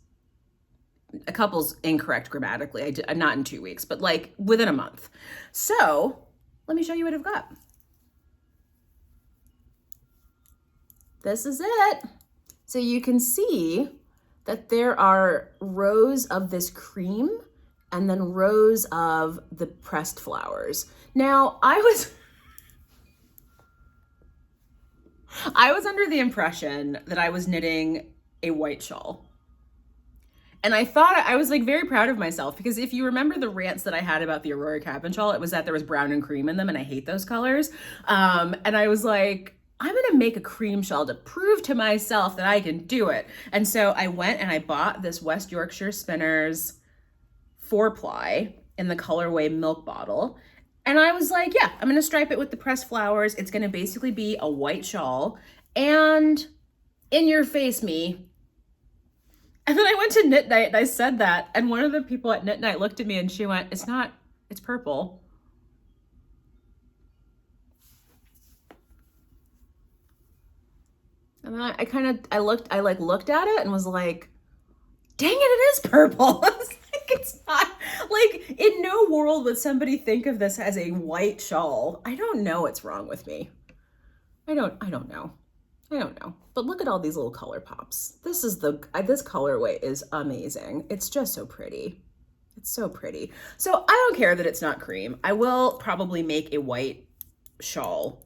A couple's incorrect grammatically. I'm not in 2 weeks, but like within a month. So let me show you what I've got. This is it. So you can see that there are rows of this cream and then rows of the pressed flowers. Now, I was under the impression that I was knitting a white shawl. And I thought, I was like very proud of myself, because if you remember the rants that I had about the Aurora Cabin shawl, it was that there was brown and cream in them, and I hate those colors. And I was like, I'm gonna make a cream shawl to prove to myself that I can do it. And so I went and I bought this West Yorkshire Spinners 4-ply in the colorway Milk Bottle. And I was like, yeah, I'm gonna stripe it with the pressed flowers. It's gonna basically be a white shawl, and in your face me. And then I went to knit night and I said that, and one of the people at knit night looked at me and she went, it's not, it's purple. And then I looked at it and was like, dang it, it is purple. I was like, it's not, like, in no world would somebody think of this as a white shawl. I don't know what's wrong with me. I don't know. But look at all these little color pops. This colorway is amazing. It's just so pretty. It's so pretty. So I don't care that it's not cream. I will probably make a white shawl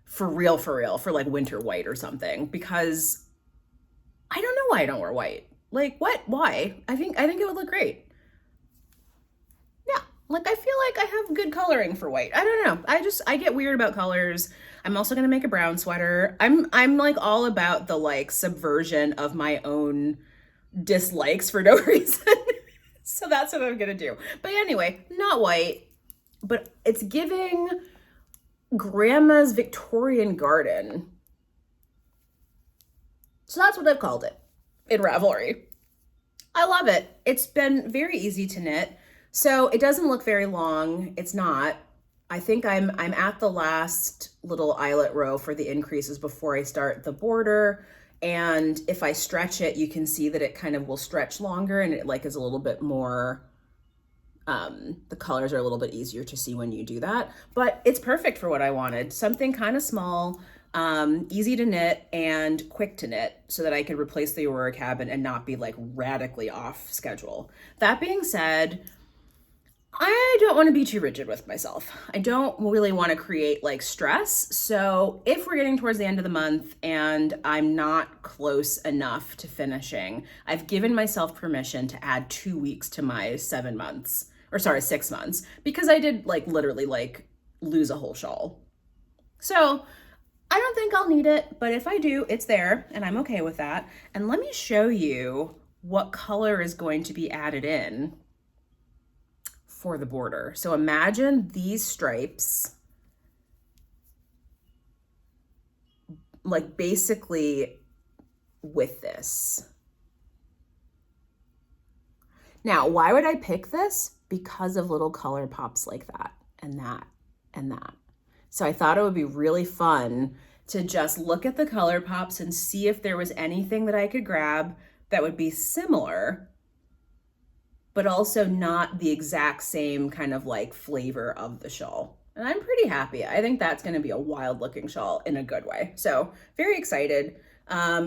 for real, for like winter white or something, because I don't know why I don't wear white. Like, what? Why? I think it would look great. Yeah, like I feel like I have good coloring for white. I don't know. I get weird about colors. I'm also gonna make a brown sweater. I'm like all about the like subversion of my own dislikes for no reason. So that's what I'm gonna do. But anyway, not white, but it's giving Grandma's Victorian Garden. So that's what I've called it in Ravelry. I love it. It's been very easy to knit. So it doesn't look very long. It's not. I think I'm at the last little eyelet row for the increases before I start the border. And if I stretch it, you can see that it kind of will stretch longer, and it like is a little bit more, the colors are a little bit easier to see when you do that. But it's perfect for what I wanted. Something kind of small, easy to knit and quick to knit, so that I could replace the Aurora Cabin and not be like radically off schedule. That being said, I don't want to be too rigid with myself. I don't really want to create like stress. So if we're getting towards the end of the month and I'm not close enough to finishing, I've given myself permission to add 2 weeks to my 6 months, because I did like literally like lose a whole shawl. So I don't think I'll need it, but if I do, it's there and I'm okay with that. And let me show you what color is going to be added in for the border. So imagine these stripes, like basically with this. Now, why would I pick this? Because of little color pops like that and that and that. So I thought it would be really fun to just look at the color pops and see if there was anything that I could grab that would be similar, but also not the exact same kind of like flavor of the shawl. And I'm pretty happy. I think that's gonna be a wild looking shawl in a good way. So very excited.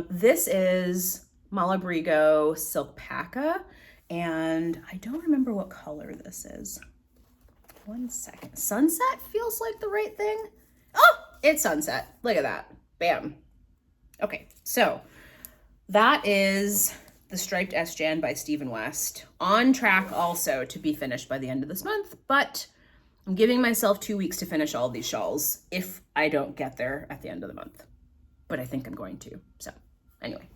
This is Malabrigo Silkpaca, and I don't remember what color this is. 1 second. Sunset feels like the right thing. Oh, it's sunset. Look at that. Bam. Okay, so that is the Striped Esjan by Stephen West. On track also to be finished by the end of this month, but I'm giving myself 2 weeks to finish all of these shawls if I don't get there at the end of the month. But I think I'm going to. So anyway.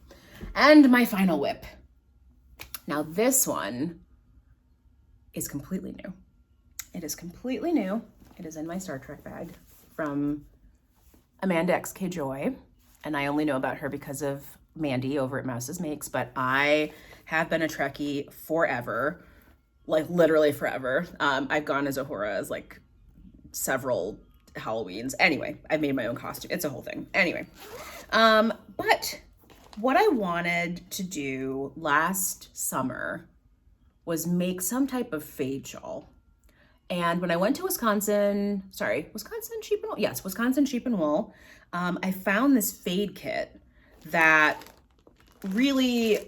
And my final whip. Now this one is completely new. It is completely new. It is in my Star Trek bag from Amanda XK Joy. And I only know about her because of Mandy over at Mouse's Makes, but I have been a Trekkie forever, like literally forever. I've gone as Uhura as like several Halloweens. Anyway, I made my own costume. It's a whole thing. Anyway, but what I wanted to do last summer was make some type of fade shawl. And when I went to Wisconsin Sheep and Wool? Yes, Wisconsin Sheep and Wool. I found this fade kit that really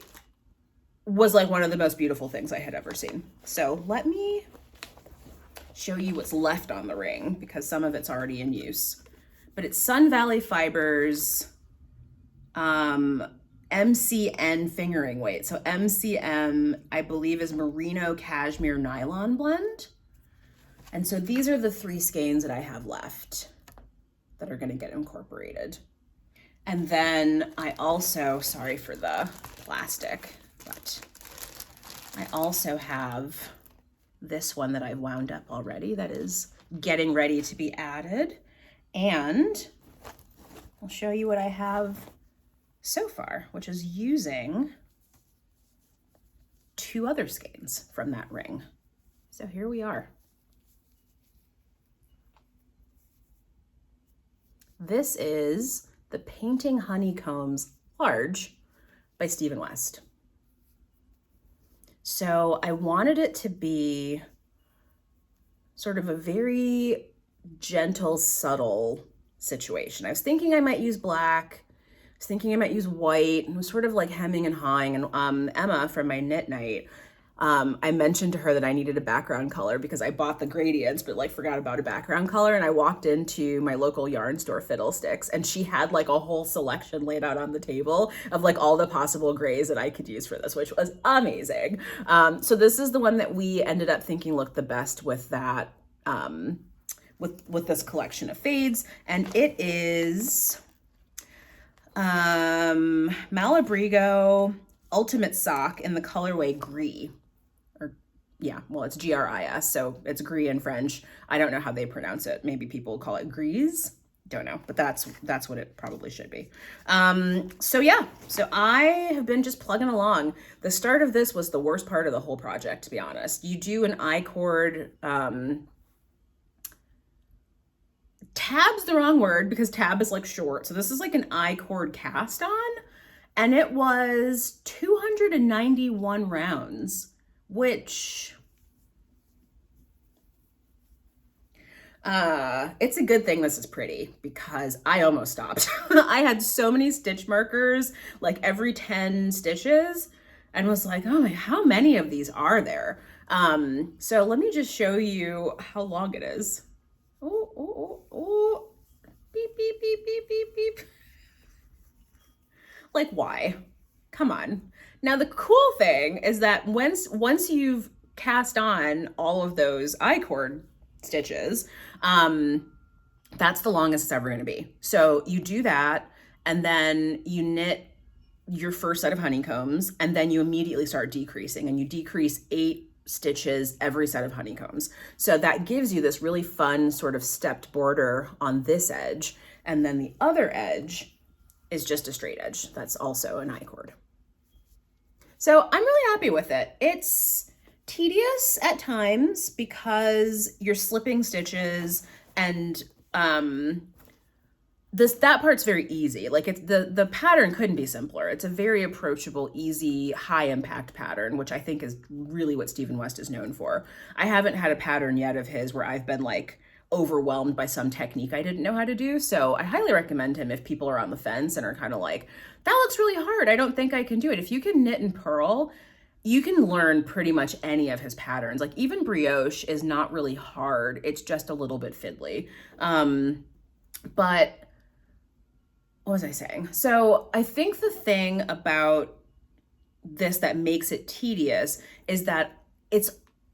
was like one of the most beautiful things I had ever seen. So let me show you what's left on the ring because some of it's already in use. But it's Sun Valley Fibers MCN fingering weight. So MCM, I believe, is merino cashmere nylon blend. And so these are the 3 skeins that I have left that are going to get incorporated. And then I also, sorry for the plastic, but I also have this one that I've wound up already that is getting ready to be added. And I'll show you what I have so far, which is using 2 other skeins from that ring. So here we are. This is the Painting Honeycombs Large by Stephen West. So I wanted it to be sort of a very gentle, subtle situation. I was thinking I might use black. I was thinking I might use white. And was sort of like hemming and hawing. And Emma from my knit night, I mentioned to her that I needed a background color because I bought the gradients, but like forgot about a background color. And I walked into my local yarn store, Fiddlesticks, and she had like a whole selection laid out on the table of like all the possible grays that I could use for this, which was amazing. So this is the one that we ended up thinking looked the best with that, with this collection of fades. And it is Malabrigo Ultimate Sock in the colorway Gris. Yeah, well, it's Gris, so it's gris in French. I don't know how they pronounce it. Maybe people call it grise. Don't know, but that's what it probably should be. So yeah, so I have been just plugging along. The start of this was the worst part of the whole project, to be honest. You do an I-cord, tab's the wrong word because tab is like short. So this is like an I-cord cast on, and it was 291 rounds. Which, it's a good thing this is pretty because I almost stopped. I had so many stitch markers, like every 10 stitches, and was like, oh my, how many of these are there? So let me just show you how long it is. Oh, beep, beep, beep, beep, beep, beep. Like, why? Come on. Now, the cool thing is that once you've cast on all of those I-cord stitches, that's the longest it's ever going to be. So you do that, and then you knit your first set of honeycombs, and then you immediately start decreasing, and you decrease 8 stitches every set of honeycombs. So that gives you this really fun sort of stepped border on this edge, and then the other edge is just a straight edge. That's also an I-cord. So I'm really happy with it. It's tedious at times because you're slipping stitches, and that part's very easy. Like it's the pattern couldn't be simpler. It's a very approachable, easy, high impact pattern, which I think is really what Stephen West is known for. I haven't had a pattern yet of his where I've been like overwhelmed by some technique I didn't know how to do. So I highly recommend him if people are on the fence and are kind of like, that looks really hard, I don't think I can do it. If you can knit and purl, you can learn pretty much any of his patterns. Like even brioche is not really hard. It's just a little bit fiddly. But what was I saying? So I think the thing about this that makes it tedious is that it's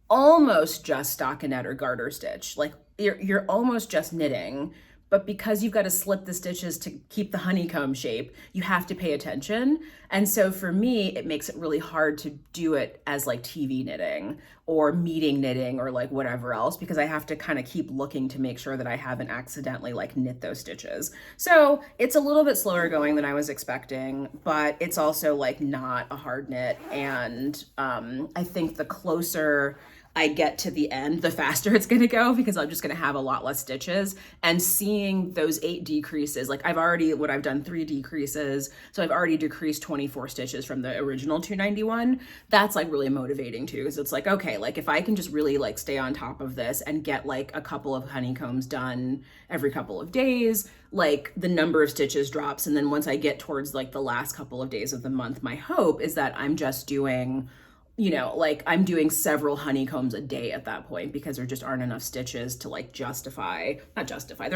almost just stockinette or garter stitch. Like you're almost just knitting, but because you've got to slip the stitches to keep the honeycomb shape, you have to pay attention. And so for me, it makes it really hard to do it as like TV knitting or meeting knitting or like whatever else, because I have to kind of keep looking to make sure that I haven't accidentally like knit those stitches. So it's a little bit slower going than I was expecting, but it's also like not a hard knit. And I think the closer I get to the end, the faster it's going to go, because I'm just going to have a lot less stitches. And seeing those 8 decreases, like I've done 3 decreases. So I've already decreased 24 stitches from the original 291. That's like really motivating too. Because it's like, okay, like if I can just really like stay on top of this and get like a couple of honeycombs done every couple of days, like the number of stitches drops. And then once I get towards like the last couple of days of the month, my hope is that I'm just doing, you know, like I'm doing several honeycombs a day at that point, because there just aren't enough stitches to like there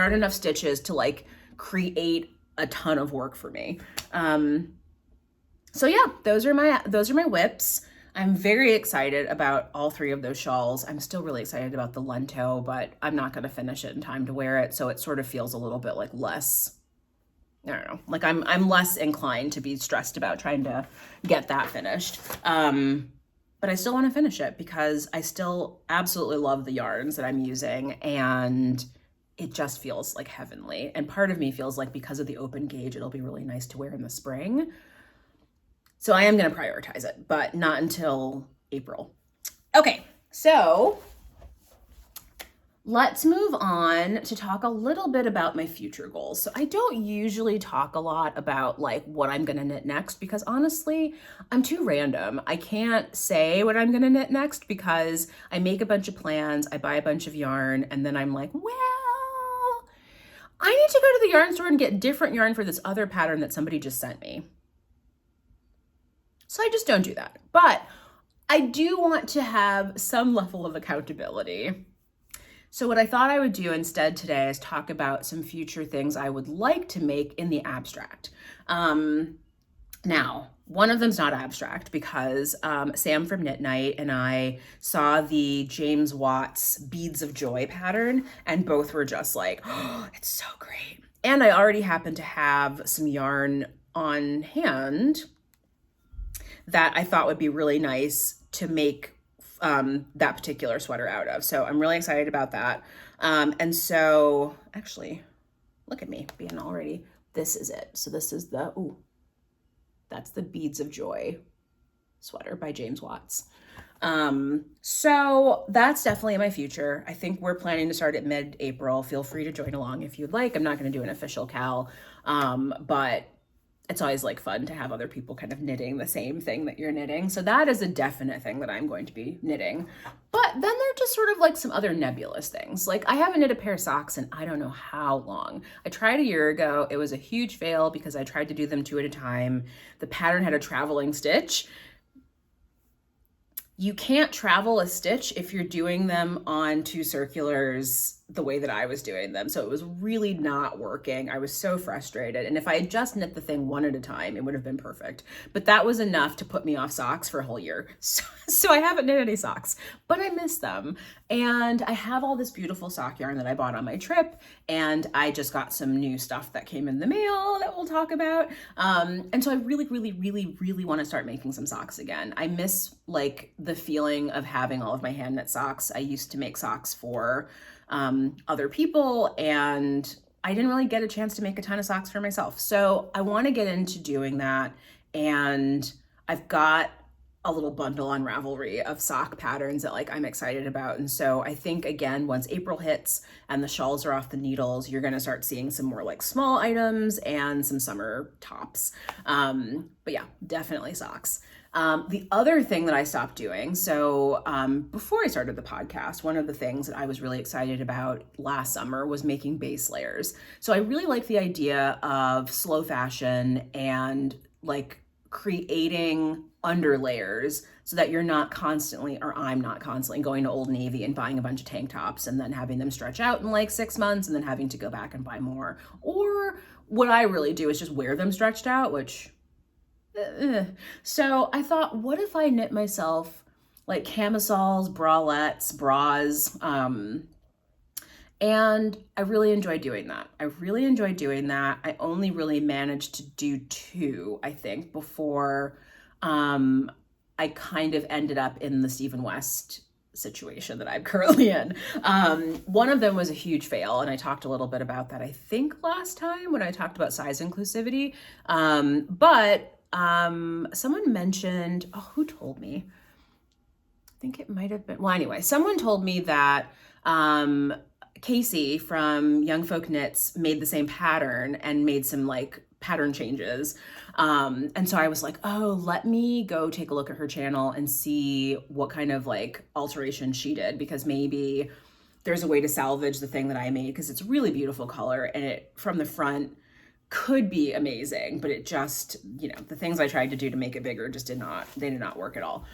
aren't enough stitches to like create a ton of work for me. So yeah, those are my whips. I'm very excited about all 3 of those shawls. I'm still really excited about the Lento, but I'm not going to finish it in time to wear it. So it sort of feels a little bit like less, I don't know, like I'm less inclined to be stressed about trying to get that finished. But I still want to finish it because I still absolutely love the yarns that I'm using, and it just feels like heavenly. And part of me feels like because of the open gauge, it'll be really nice to wear in the spring. So I am going to prioritize it, but not until April. Okay, so let's move on to talk a little bit about my future goals. So I don't usually talk a lot about like what I'm going to knit next, because honestly, I'm too random. I can't say what I'm going to knit next because I make a bunch of plans, I buy a bunch of yarn, and then I'm like, well, I need to go to the yarn store and get different yarn for this other pattern that somebody just sent me. So I just don't do that. But I do want to have some level of accountability. So what I thought I would do instead today is talk about some future things I would like to make in the abstract. Now, one of them's not abstract because Sam from Knit Night and I saw the James Watts Beads of Joy pattern, and both were just like, oh, it's so great. And I already happen to have some yarn on hand that I thought would be really nice to make that particular sweater out of. So I'm really excited about that. And so actually, look at me being already, this is it. So this is that's the Beads of Joy sweater by James Watts. So that's definitely in my future. I think we're planning to start at mid-April. Feel free to join along if you'd like. I'm not going to do an official KAL, but it's always like fun to have other people kind of knitting the same thing that you're knitting. So that is a definite thing that I'm going to be knitting. But then there are just sort of like some other nebulous things. Like I haven't knit a pair of socks in I don't know how long. I tried a year ago. It was a huge fail because I tried to do them 2 at a time. The pattern had a traveling stitch. You can't travel a stitch if you're doing them on 2 circulars the way that I was doing them. So it was really not working. I was so frustrated. And if I had just knit the thing 1 at a time, it would have been perfect. But that was enough to put me off socks for a whole year. So I haven't knit any socks, but I miss them. And I have all this beautiful sock yarn that I bought on my trip. And I just got some new stuff that came in the mail that we'll talk about. And so I really, really, really, really want to start making some socks again. I miss like the feeling of having all of my hand knit socks. I used to make socks for other people, and I didn't really get a chance to make a ton of socks for myself. So I want to get into doing that. And I've got a little bundle on Ravelry of sock patterns that like I'm excited about. And so I think again, once April hits and the shawls are off the needles, you're going to start seeing some more like small items and some summer tops. But yeah, definitely socks. The other thing that I stopped doing, so before I started the podcast, one of the things that I was really excited about last summer was making base layers. So I really like the idea of slow fashion and like creating under layers so that you're not constantly, or I'm not constantly going to Old Navy and buying a bunch of tank tops and then having them stretch out in like 6 months and then having to go back and buy more. Or what I really do is just wear them stretched out, which so I thought, what if I knit myself like camisoles, bralettes, bras. And I really enjoyed doing that. I only really managed to do 2, I think, before I kind of ended up in the Stephen West situation that I'm currently in. One of them was a huge fail, and I talked a little bit about that, I think, last time when I talked about size inclusivity. But someone mentioned, oh, who told me? I think it might have been, well, anyway, someone told me that Casey from Young Folk Knits made the same pattern and made some like pattern changes. And so I was like, oh, let me go take a look at her channel and see what kind of like alteration she did, because maybe there's a way to salvage the thing that I made, because it's a really beautiful color and it from the front could be amazing, but it just, you know, the things I tried to do to make it bigger just did not work at all.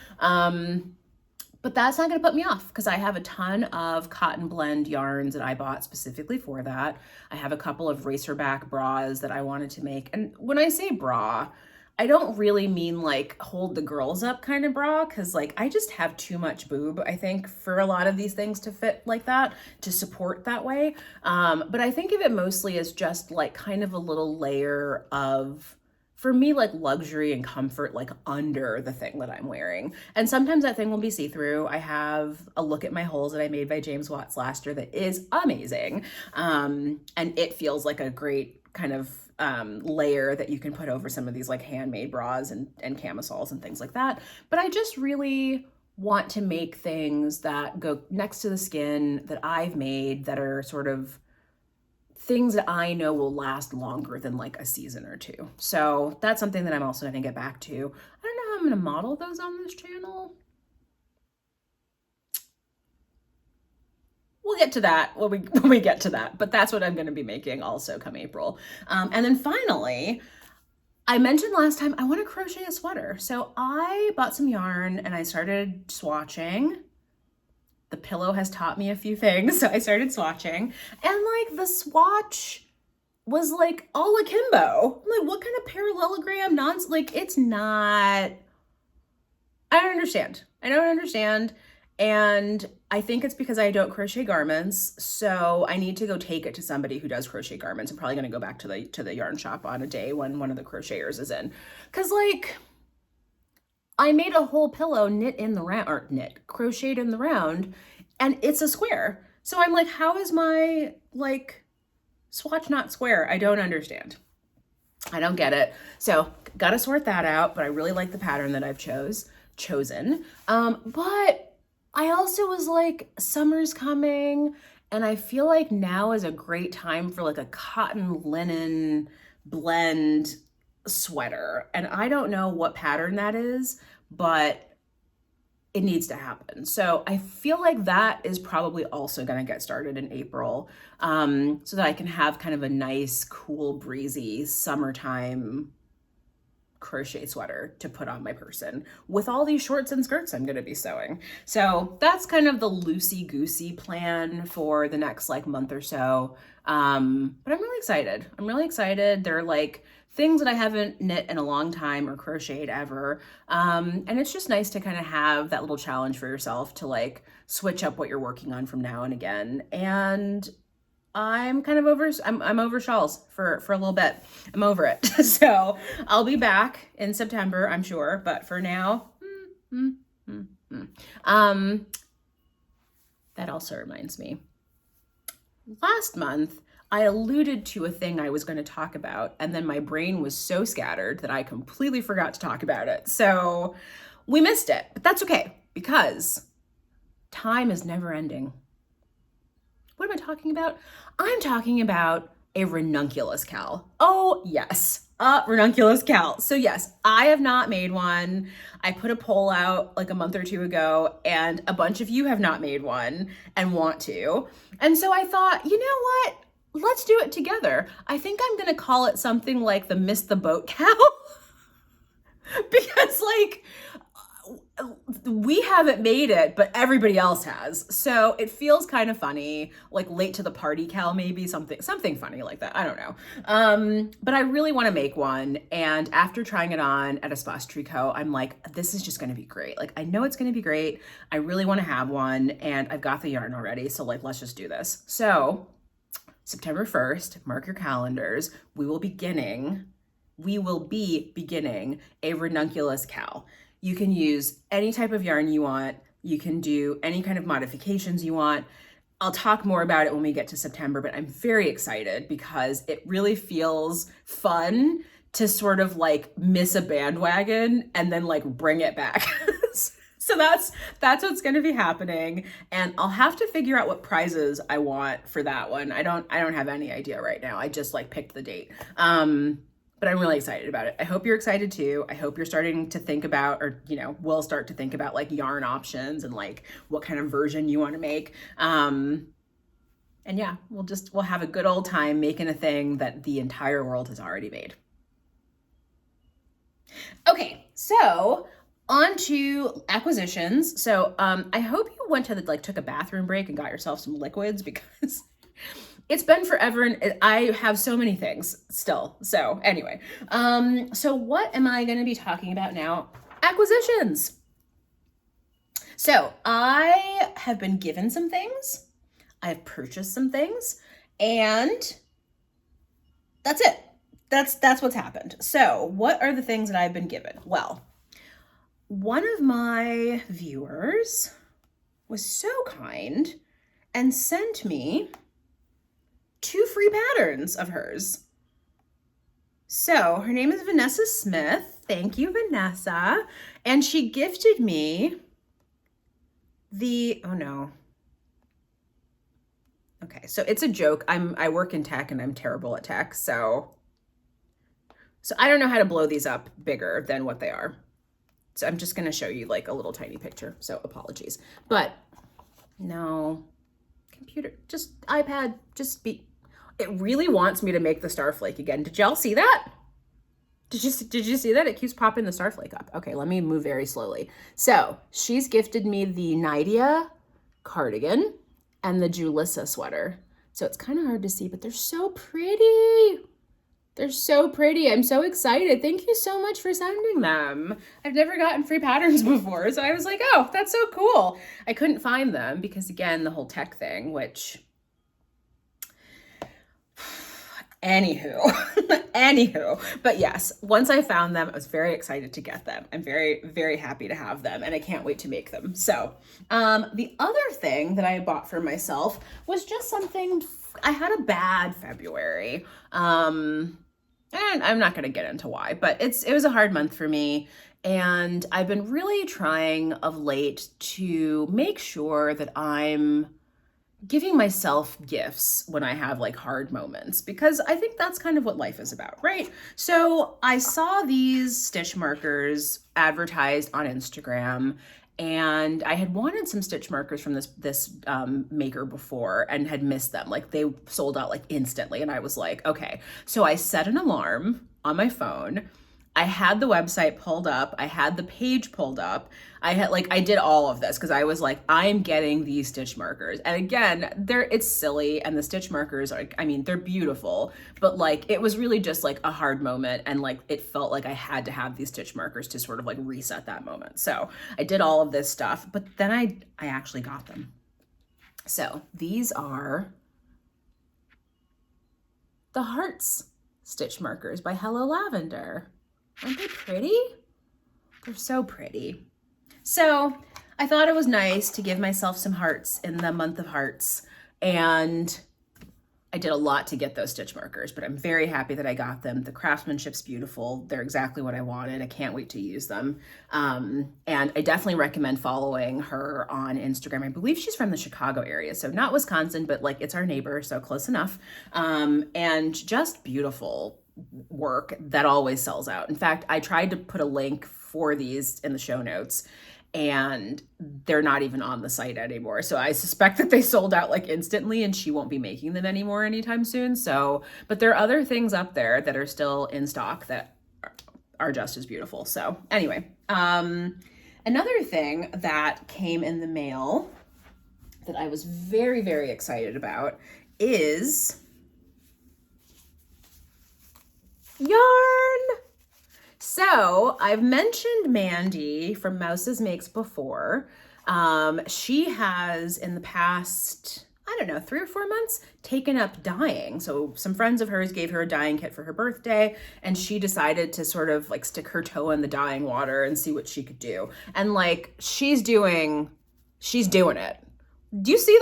But that's not going to put me off, because I have a ton of cotton blend yarns that I bought specifically for that. I have a couple of racerback bras that I wanted to make. And when I say bra, I don't really mean like hold the girls up kind of bra, because like I just have too much boob, I think, for a lot of these things to fit like that, to support that way. But I think of it mostly as just like kind of a little layer of, for me, like luxury and comfort, like under the thing that I'm wearing. And sometimes that thing will be see-through. I have a look at my holes that I made by James Watts last year that is amazing. And it feels like a great kind of layer that you can put over some of these like handmade bras and camisoles and things like that. But I just really want to make things that go next to the skin that I've made that are sort of things that I know will last longer than like a season or 2. So that's something that I'm also going to get back to. I don't know how I'm going to model those on this channel. We'll get to that when we get to that, but that's what I'm going to be making also come April. And then finally, I mentioned last time I want to crochet a sweater. So I bought some yarn and I started swatching. The pillow has taught me a few things, so I started swatching, and like the swatch was like all akimbo. I'm like, what kind of parallelogram nonsense? Like, it's not, I don't understand. And I think it's because I don't crochet garments, so I need to go take it to somebody who does crochet garments. I'm probably going to go back to the yarn shop on a day when one of the crocheters is in, because like, I made a whole pillow crocheted in the round, and it's a square. So I'm like, how is my like swatch not square? I don't understand. I don't get it. So gotta sort that out, but I really like the pattern that I've chosen. But I also was like, summer's coming, and I feel like now is a great time for like a cotton linen blend sweater. And I don't know what pattern that is, but it needs to happen. So I feel like that is probably also going to get started in April, so that I can have kind of a nice, cool, breezy summertime crochet sweater to put on my person with all these shorts and skirts I'm going to be sewing. So that's kind of the loosey-goosey plan for the next like month or so. But I'm really excited. They're like things that I haven't knit in a long time or crocheted ever. And it's just nice to kind of have that little challenge for yourself to like switch up what you're working on from now and again. And I'm kind of I'm over shawls for a little bit. I'm over it. So I'll be back in September, I'm sure. But for now, that also reminds me. Last month, I alluded to a thing I was going to talk about, and then my brain was so scattered that I completely forgot to talk about it. So we missed it, but that's okay, because time is never ending. What am I talking about? I'm talking about a Ranunculus KAL. Oh yes, a Ranunculus KAL. So yes, I have not made one. I put a poll out like a month or 2 ago, and a bunch of you have not made one and want to. And so I thought, you know what? Let's do it together. I think I'm gonna call it something like the Miss the Boat KAL. Because like, we haven't made it, but everybody else has. So it feels kind of funny, like late to the party, Cal, maybe something funny like that. I don't know. But I really want to make one. And after trying it on at Espace Tricot, I'm like, this is just going to be great. Like, I know it's going to be great. I really want to have one, and I've got the yarn already. So like, let's just do this. So September 1st, mark your calendars. We will be beginning a Ranunculus KAL. You can use any type of yarn you want. You can do any kind of modifications you want. I'll talk more about it when we get to September, but I'm very excited because it really feels fun to sort of like miss a bandwagon and then like bring it back. So that's what's going to be happening, and I'll have to figure out what prizes I want for that one. I don't have any idea right now. I just like picked the date. But I'm really excited about it. I hope you're excited too. I hope you're starting to think about, or, will start to think about like yarn options and like what kind of version you want to make. And yeah, we'll have a good old time making a thing that the entire world has already made. Okay, so on to acquisitions. So I hope you went to took a bathroom break and got yourself some liquids, because it's been forever and I have so many things still. So anyway, so what am I going to be talking about now? Acquisitions. So I have been given some things. I've purchased some things, and that's it. That's what's happened. So what are the things that I've been given? Well, one of my viewers was so kind and sent me 2 free patterns of hers. So her name is Vanessa Smith. Thank you, Vanessa. And she gifted me oh no. Okay, so it's a joke. I work in tech and I'm terrible at tech. So I don't know how to blow these up bigger than what they are. So I'm just going to show you like a little tiny picture. So apologies. But no, computer, just iPad, it really wants me to make the Starflake again. Did y'all see that? Did you see that? It keeps popping the Starflake up. Okay, let me move very slowly. So she's gifted me the Nydia cardigan and the Julissa sweater. So it's kind of hard to see, but they're so pretty. They're so pretty. I'm so excited. Thank you so much for sending them. I've never gotten free patterns before, so I was like, oh, that's so cool. I couldn't find them because, again, the whole tech thing, which... Anywho, but yes, once I found them, I was very excited to get them. I'm very, very happy to have them, and I can't wait to make them. So the other thing that I bought for myself was just something. I had a bad February, and I'm not going to get into why, but it was a hard month for me. And I've been really trying of late to make sure that I'm giving myself gifts when I have like hard moments, because I think that's kind of what life is about, right? So I saw these stitch markers advertised on Instagram, and I had wanted some stitch markers from this maker before and had missed them. Like, they sold out like instantly, and I was like, okay. So I set an alarm on my phone. I had the website pulled up. I had the page pulled up. I did all of this because I was like, I'm getting these stitch markers. And again, it's silly, and the stitch markers are, they're beautiful, but like, it was really just like a hard moment. And like, it felt like I had to have these stitch markers to sort of like reset that moment. So I did all of this stuff, but then I actually got them. So these are the Hearts stitch markers by Hello Lavender. Aren't they pretty? They're so pretty. So I thought it was nice to give myself some hearts in the month of hearts, and I did a lot to get those stitch markers, but I'm very happy that I got them. The craftsmanship's beautiful. They're exactly what I wanted. I can't wait to use them. And I definitely recommend following her on Instagram. I believe she's from the Chicago area, so not Wisconsin, but like, it's our neighbor, so close enough. And just beautiful work that always sells out. In fact, I tried to put a link for these in the show notes, and they're not even on the site anymore. So I suspect that they sold out like instantly, and she won't be making them anymore anytime soon. So, but there are other things up there that are still in stock that are just as beautiful. So anyway, and Another thing that came in the mail that I was very, very excited about is yarn. So I've mentioned Mandy from Mouse's Makes before. She has in the past, I don't know, 3 or 4 months taken up dyeing. So some friends of hers gave her a dyeing kit for her birthday, and she decided to sort of like stick her toe in the dyeing water and see what she could do. And like she's doing it. Do you see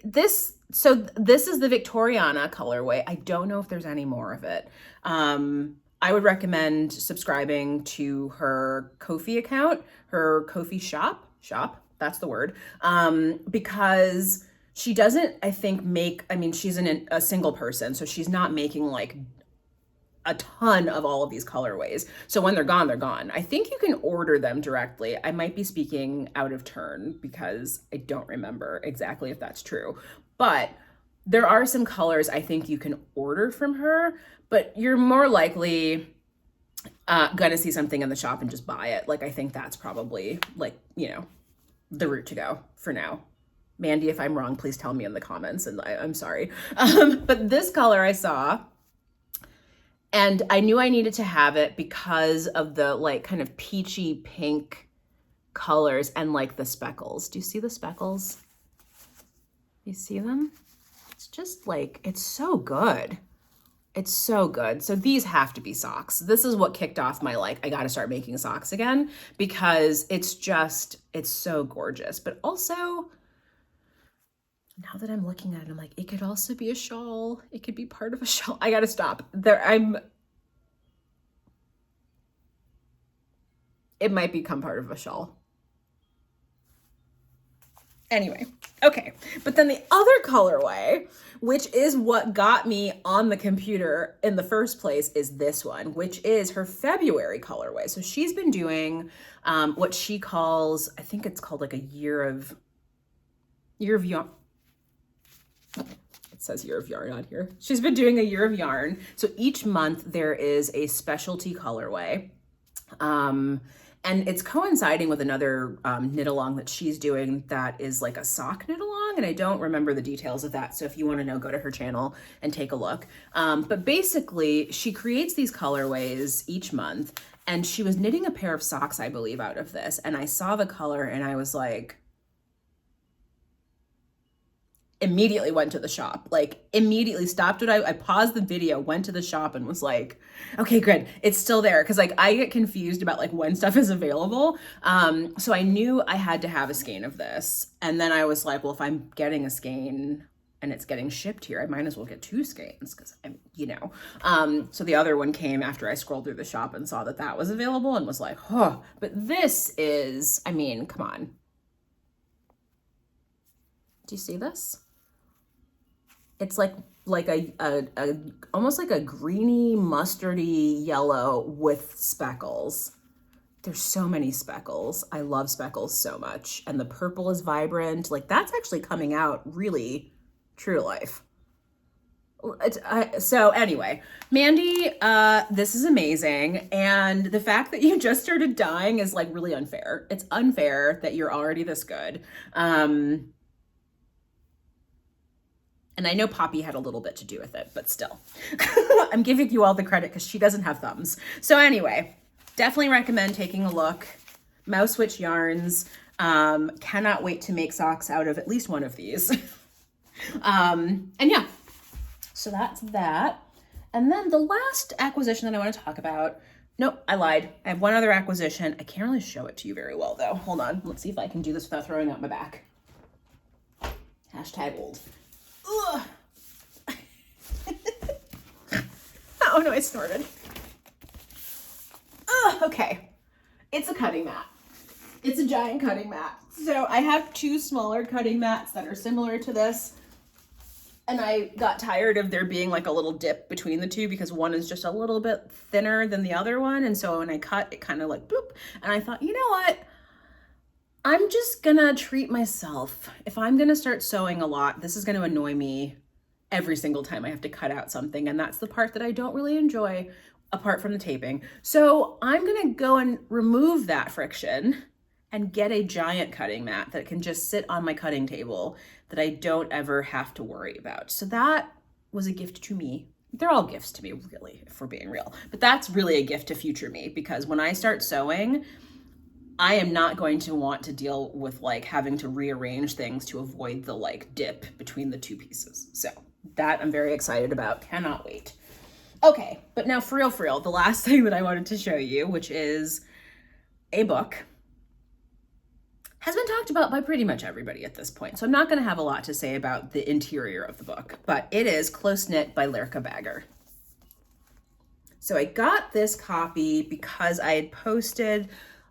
this? So this is the Victoriana colorway. I don't know if there's any more of it. I would recommend subscribing to her Ko-fi account, her Ko-fi shop, that's the word, because she doesn't, I think, she's a single person, so she's not making like a ton of all of these colorways. So when they're gone, they're gone. I think you can order them directly. I might be speaking out of turn because I don't remember exactly if that's true, but there are some colors I think you can order from her, but you're more likely gonna see something in the shop and just buy it. Like, I think that's probably like, the route to go for now. Mandy, if I'm wrong, please tell me in the comments, and I'm sorry. But this color I saw, and I knew I needed to have it because of the like kind of peachy pink colors and like the speckles. Do you see the speckles? You see them? It's just like, it's so good. It's so good. So these have to be socks. This is what kicked off my like, I got to start making socks again, because it's so gorgeous. But also, now that I'm looking at it, I'm like, it could also be a shawl. It could be part of a shawl. I got to stop there. It might become part of a shawl. Anyway, okay. But then the other colorway, which is what got me on the computer in the first place, is this one, which is her February colorway. So she's been doing what she calls, I think it's called like a year of yarn. It says year of yarn on here. She's been doing a year of yarn. So each month there is a specialty colorway. And it's coinciding with another knit along that she's doing that is like a sock knit along, and I don't remember the details of that. So if you want to know, go to her channel and take a look. But basically, she creates these colorways each month, and she was knitting a pair of socks, I believe, out of this. And I saw the color and I was like, immediately went to the shop, like immediately stopped what I paused the video, went to the shop and was like, okay, good, it's still there. Cause like I get confused about like when stuff is available. So I knew I had to have a skein of this. And then I was like, well, if I'm getting a skein and it's getting shipped here, I might as well get 2 skeins because I'm, so the other one came after I scrolled through the shop and saw that that was available and was like, oh, but this is, I mean, come on. Do you see this? It's like a almost like a greeny mustardy yellow with speckles. There's so many speckles. I love speckles so much. And the purple is vibrant. Like that's actually coming out really true to life. So anyway, Mandy, this is amazing. And the fact that you just started dyeing is like really unfair. It's unfair that you're already this good. And I know Poppy had a little bit to do with it, but still. I'm giving you all the credit because she doesn't have thumbs. So anyway, definitely recommend taking a look. Mouse Witch Yarns. Cannot wait to make socks out of at least one of these. And yeah, so that's that. And then the last acquisition that I want to talk about. Nope, I lied. I have one other acquisition. I can't really show it to you very well though. Hold on. Let's see if I can do this without throwing out my back. Hashtag old. Ugh. Oh no, I snorted. Ugh, okay. It's a cutting mat. It's a giant cutting mat. So I have 2 smaller cutting mats that are similar to this. And I got tired of there being like a little dip between the 2 because one is just a little bit thinner than the other one. And so when I cut, it kind of like boop. And I thought, you know what? I'm just gonna treat myself. If I'm gonna start sewing a lot, this is gonna annoy me every single time I have to cut out something. And that's the part that I don't really enjoy. apart from the taping. So I'm gonna go and remove that friction and get a giant cutting mat that can just sit on my cutting table that I don't ever have to worry about. So that was a gift to me. They're all gifts to me, really, if we're being real. But that's really a gift to future me, because when I start sewing, I am not going to want to deal with like having to rearrange things to avoid the like dip between the two pieces. So that I'm very excited about. Cannot wait. Okay, but now for real, the last thing that I wanted to show you, which is a book, has been talked about by pretty much everybody at this point. So I'm not gonna have a lot to say about the interior of the book, but it is Close Knit by Lerka Bagger. So I got this copy because I had posted,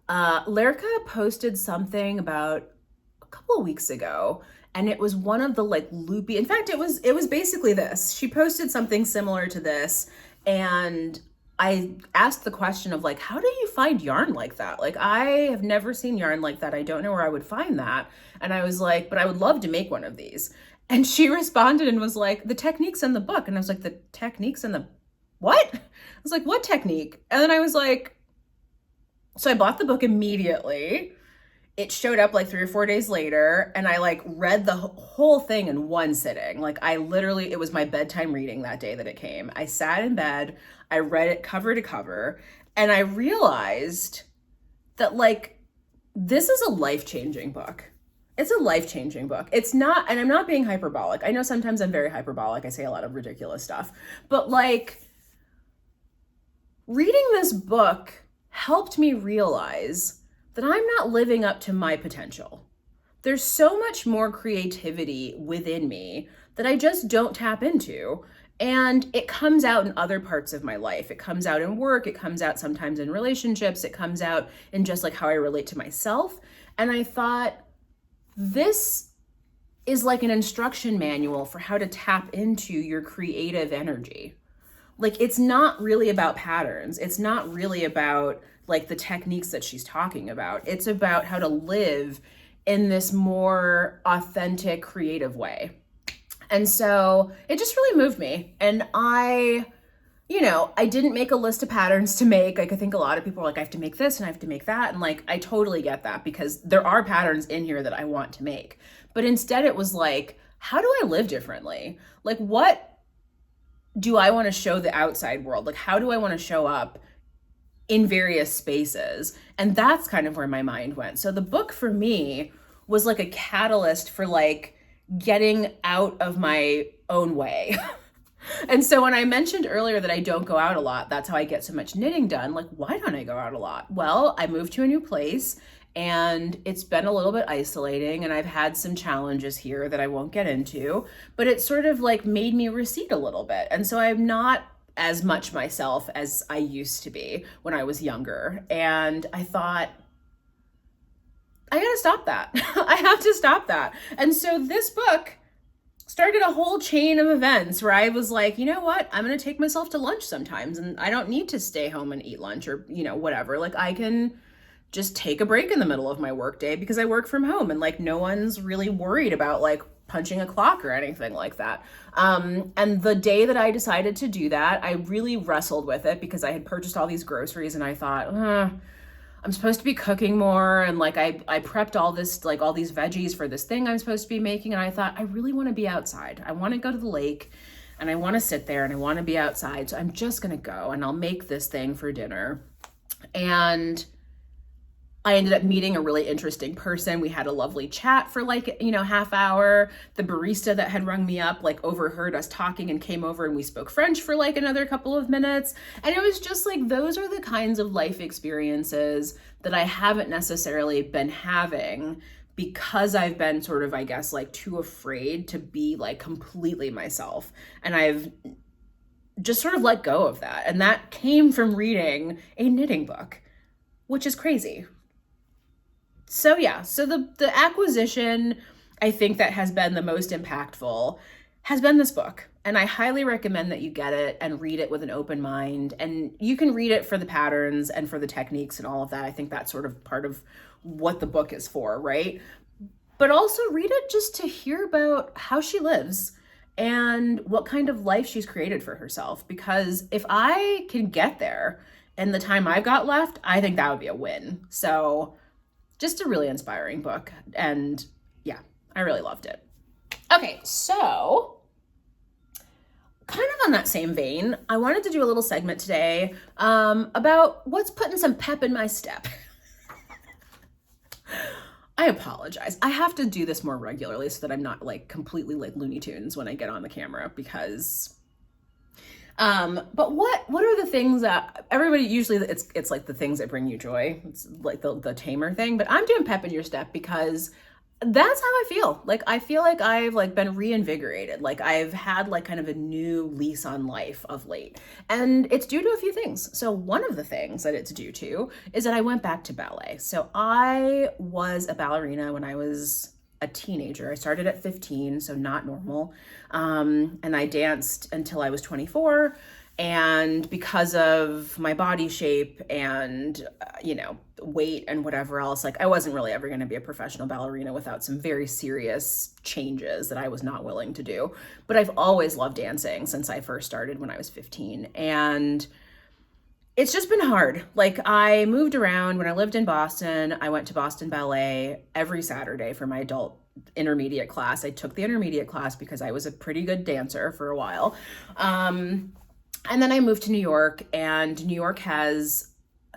Lerka posted something about a couple of weeks ago, and it was one of the like loopy, in fact, it was basically this. She posted something similar to this, and I asked the question of like, how do you find yarn like that? Like, I have never seen yarn like that. I don't know where I would find that. And I was like, but I would love to make one of these. And she responded and was like, the technique's in the book. And I was like, the technique's in the what? I was like, what technique? And then I was like, so I bought the book immediately. It showed up like 3 or 4 days later, and I like read the whole thing in one sitting. Like, I literally, it was my bedtime reading that day that it came. I sat in bed, I read it cover to cover, and I realized that like, this is a life-changing book. It's a life-changing book. It's not, and I'm not being hyperbolic. I know sometimes I'm very hyperbolic. I say a lot of ridiculous stuff, but like, reading this book helped me realize that I'm not living up to my potential. There's so much more creativity within me that I just don't tap into. And it comes out in other parts of my life. It comes out in work. It comes out sometimes in relationships. It comes out in just like how I relate to myself. And I thought, this is like an instruction manual for how to tap into your creative energy. Like, it's not really about patterns. It's not really about like the techniques that she's talking about. It's about how to live in this more authentic, creative way. And so it just really moved me. And I didn't make a list of patterns to make. Like, I think a lot of people are like, I have to make this and I have to make that. And like, I totally get that, because there are patterns in here that I want to make. But instead it was like, how do I live differently? Like, what do I want to show the outside world? Like, how do I want to show up in various spaces? And that's kind of where my mind went. So the book for me was like a catalyst for like getting out of my own way. And so when I mentioned earlier that I don't go out a lot, that's how I get so much knitting done. Like, why don't I go out a lot? Well, I moved to a new place and it's been a little bit isolating, and I've had some challenges here that I won't get into, but it sort of like made me recede a little bit. And so I'm not as much myself as I used to be when I was younger. And I thought, I gotta stop that. I have to stop that. And so this book started a whole chain of events where I was like, you know what? I'm gonna take myself to lunch sometimes, and I don't need to stay home and eat lunch or, whatever. Like, I can just take a break in the middle of my work day because I work from home, and like, no one's really worried about like punching a clock or anything like that. And the day that I decided to do that, I really wrestled with it because I had purchased all these groceries and I thought, I'm supposed to be cooking more. And like, I prepped all this, like all these veggies for this thing I'm supposed to be making. And I thought, I really want to be outside. I want to go to the lake and I want to sit there and I want to be outside. So I'm just going to go and I'll make this thing for dinner. And I ended up meeting a really interesting person. We had a lovely chat for like, half hour. The barista that had rung me up, like, overheard us talking and came over and we spoke French for like another couple of minutes. And it was just like, those are the kinds of life experiences that I haven't necessarily been having because I've been sort of, I guess, like too afraid to be like completely myself. And I've just sort of let go of that. And that came from reading a knitting book, which is crazy. So yeah, so the acquisition, I think, that has been the most impactful has been this book. And I highly recommend that you get it and read it with an open mind. And you can read it for the patterns and for the techniques and all of that. I think that's sort of part of what the book is for, right? But also read it just to hear about how she lives and what kind of life she's created for herself. Because if I can get there in the time I've got left, I think that would be a win. So just a really inspiring book. And yeah, I really loved it. Okay, so kind of on that same vein, I wanted to do a little segment today about what's putting some pep in my step. I apologize. I have to do this more regularly so that I'm not like completely like Looney Tunes when I get on the camera, because but what are the things that everybody usually, it's like the things that bring you joy. It's like the tamer thing, but I'm doing pep in your step because that's how I feel. Like, I feel like I've like been reinvigorated. Like, I've had like kind of a new lease on life of late, and it's due to a few things. So one of the things that it's due to is that I went back to ballet. So I was a ballerina when I was a teenager. I started at 15, so not normal. And I danced until I was 24. And because of my body shape and, weight and whatever else, like I wasn't really ever going to be a professional ballerina without some very serious changes that I was not willing to do. But I've always loved dancing since I first started when I was 15. And it's just been hard. Like, I moved around. When I lived in Boston, I went to Boston Ballet every Saturday for my adult intermediate class. I took the intermediate class because I was a pretty good dancer for a while. And then I moved to New York, and New York has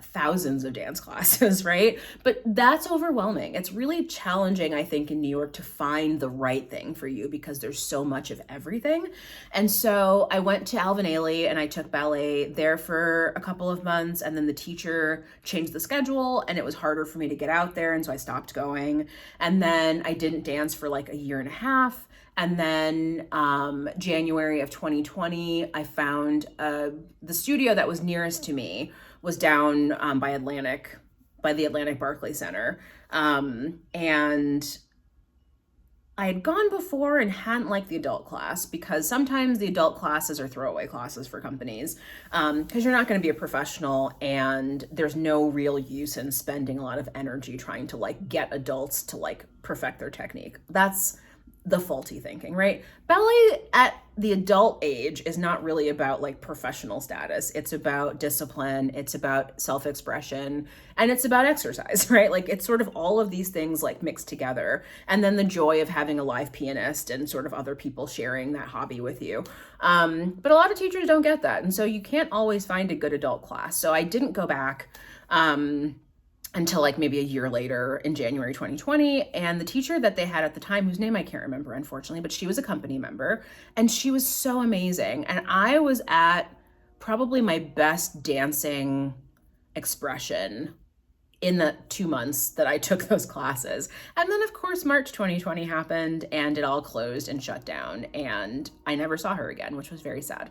thousands of dance classes, right? But that's overwhelming. It's really challenging, I think, in New York to find the right thing for you because there's so much of everything. And so I went to Alvin Ailey and I took ballet there for a couple of months, and then the teacher changed the schedule and it was harder for me to get out there, and so I stopped going. And then I didn't dance for like a year and a half. And then January of 2020, I found the studio that was nearest to me was down by the Atlantic Barclay Center. And I had gone before and hadn't liked the adult class, because sometimes the adult classes are throwaway classes for companies, because you're not going to be a professional and there's no real use in spending a lot of energy trying to like get adults to like perfect their technique. That's the faulty thinking, right? Ballet at the adult age is not really about like professional status. It's about discipline, it's about self-expression, and it's about exercise, right? Like, it's sort of all of these things like mixed together. And then the joy of having a live pianist and sort of other people sharing that hobby with you. But a lot of teachers don't get that. And so you can't always find a good adult class. So I didn't go back until like maybe a year later in January 2020. And the teacher that they had at the time, whose name I can't remember, unfortunately, but she was a company member, and she was so amazing. And I was at probably my best dancing expression in the 2 months that I took those classes. And then of course, March 2020 happened and it all closed and shut down, and I never saw her again, which was very sad.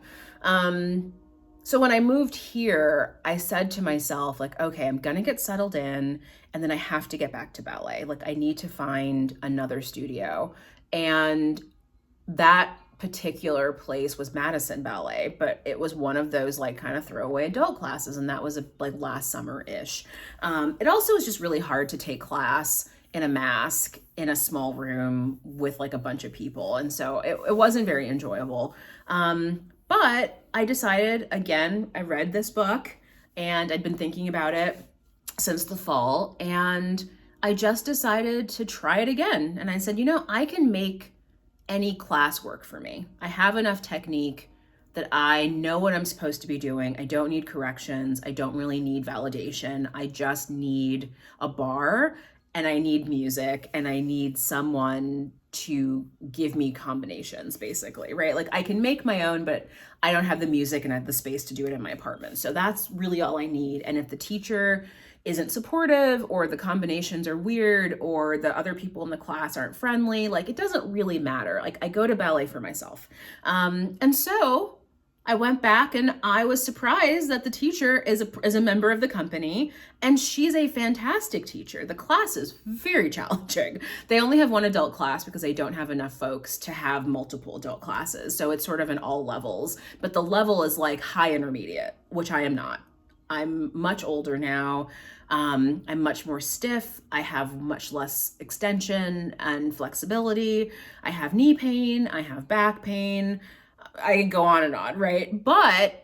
So when I moved here, I said to myself, like, okay, I'm gonna get settled in, and then I have to get back to ballet. Like, I need to find another studio. And that particular place was Madison Ballet, but it was one of those like kind of throwaway adult classes, and that was like last summer-ish. It also was just really hard to take class in a mask in a small room with like a bunch of people. And so it wasn't very enjoyable. But I decided, again, I read this book and I'd been thinking about it since the fall, and I just decided to try it again. And I said, I can make any class work for me. I have enough technique that I know what I'm supposed to be doing. I don't need corrections. I don't really need validation. I just need a bar, and I need music, and I need someone to give me combinations, basically, right? Like, I can make my own, but I don't have the music and I have the space to do it in my apartment. So that's really all I need. And if the teacher isn't supportive, or the combinations are weird, or the other people in the class aren't friendly, like, it doesn't really matter. Like, I go to ballet for myself. And so I went back, and I was surprised that the teacher is a member of the company, and she's a fantastic teacher. The class is very challenging. They only have one adult class because they don't have enough folks to have multiple adult classes. So it's sort of in all levels, but the level is like high intermediate, which I am not. I'm much older now. I'm much more stiff. I have much less extension and flexibility. I have knee pain. I have back pain. I can go on and on, right? But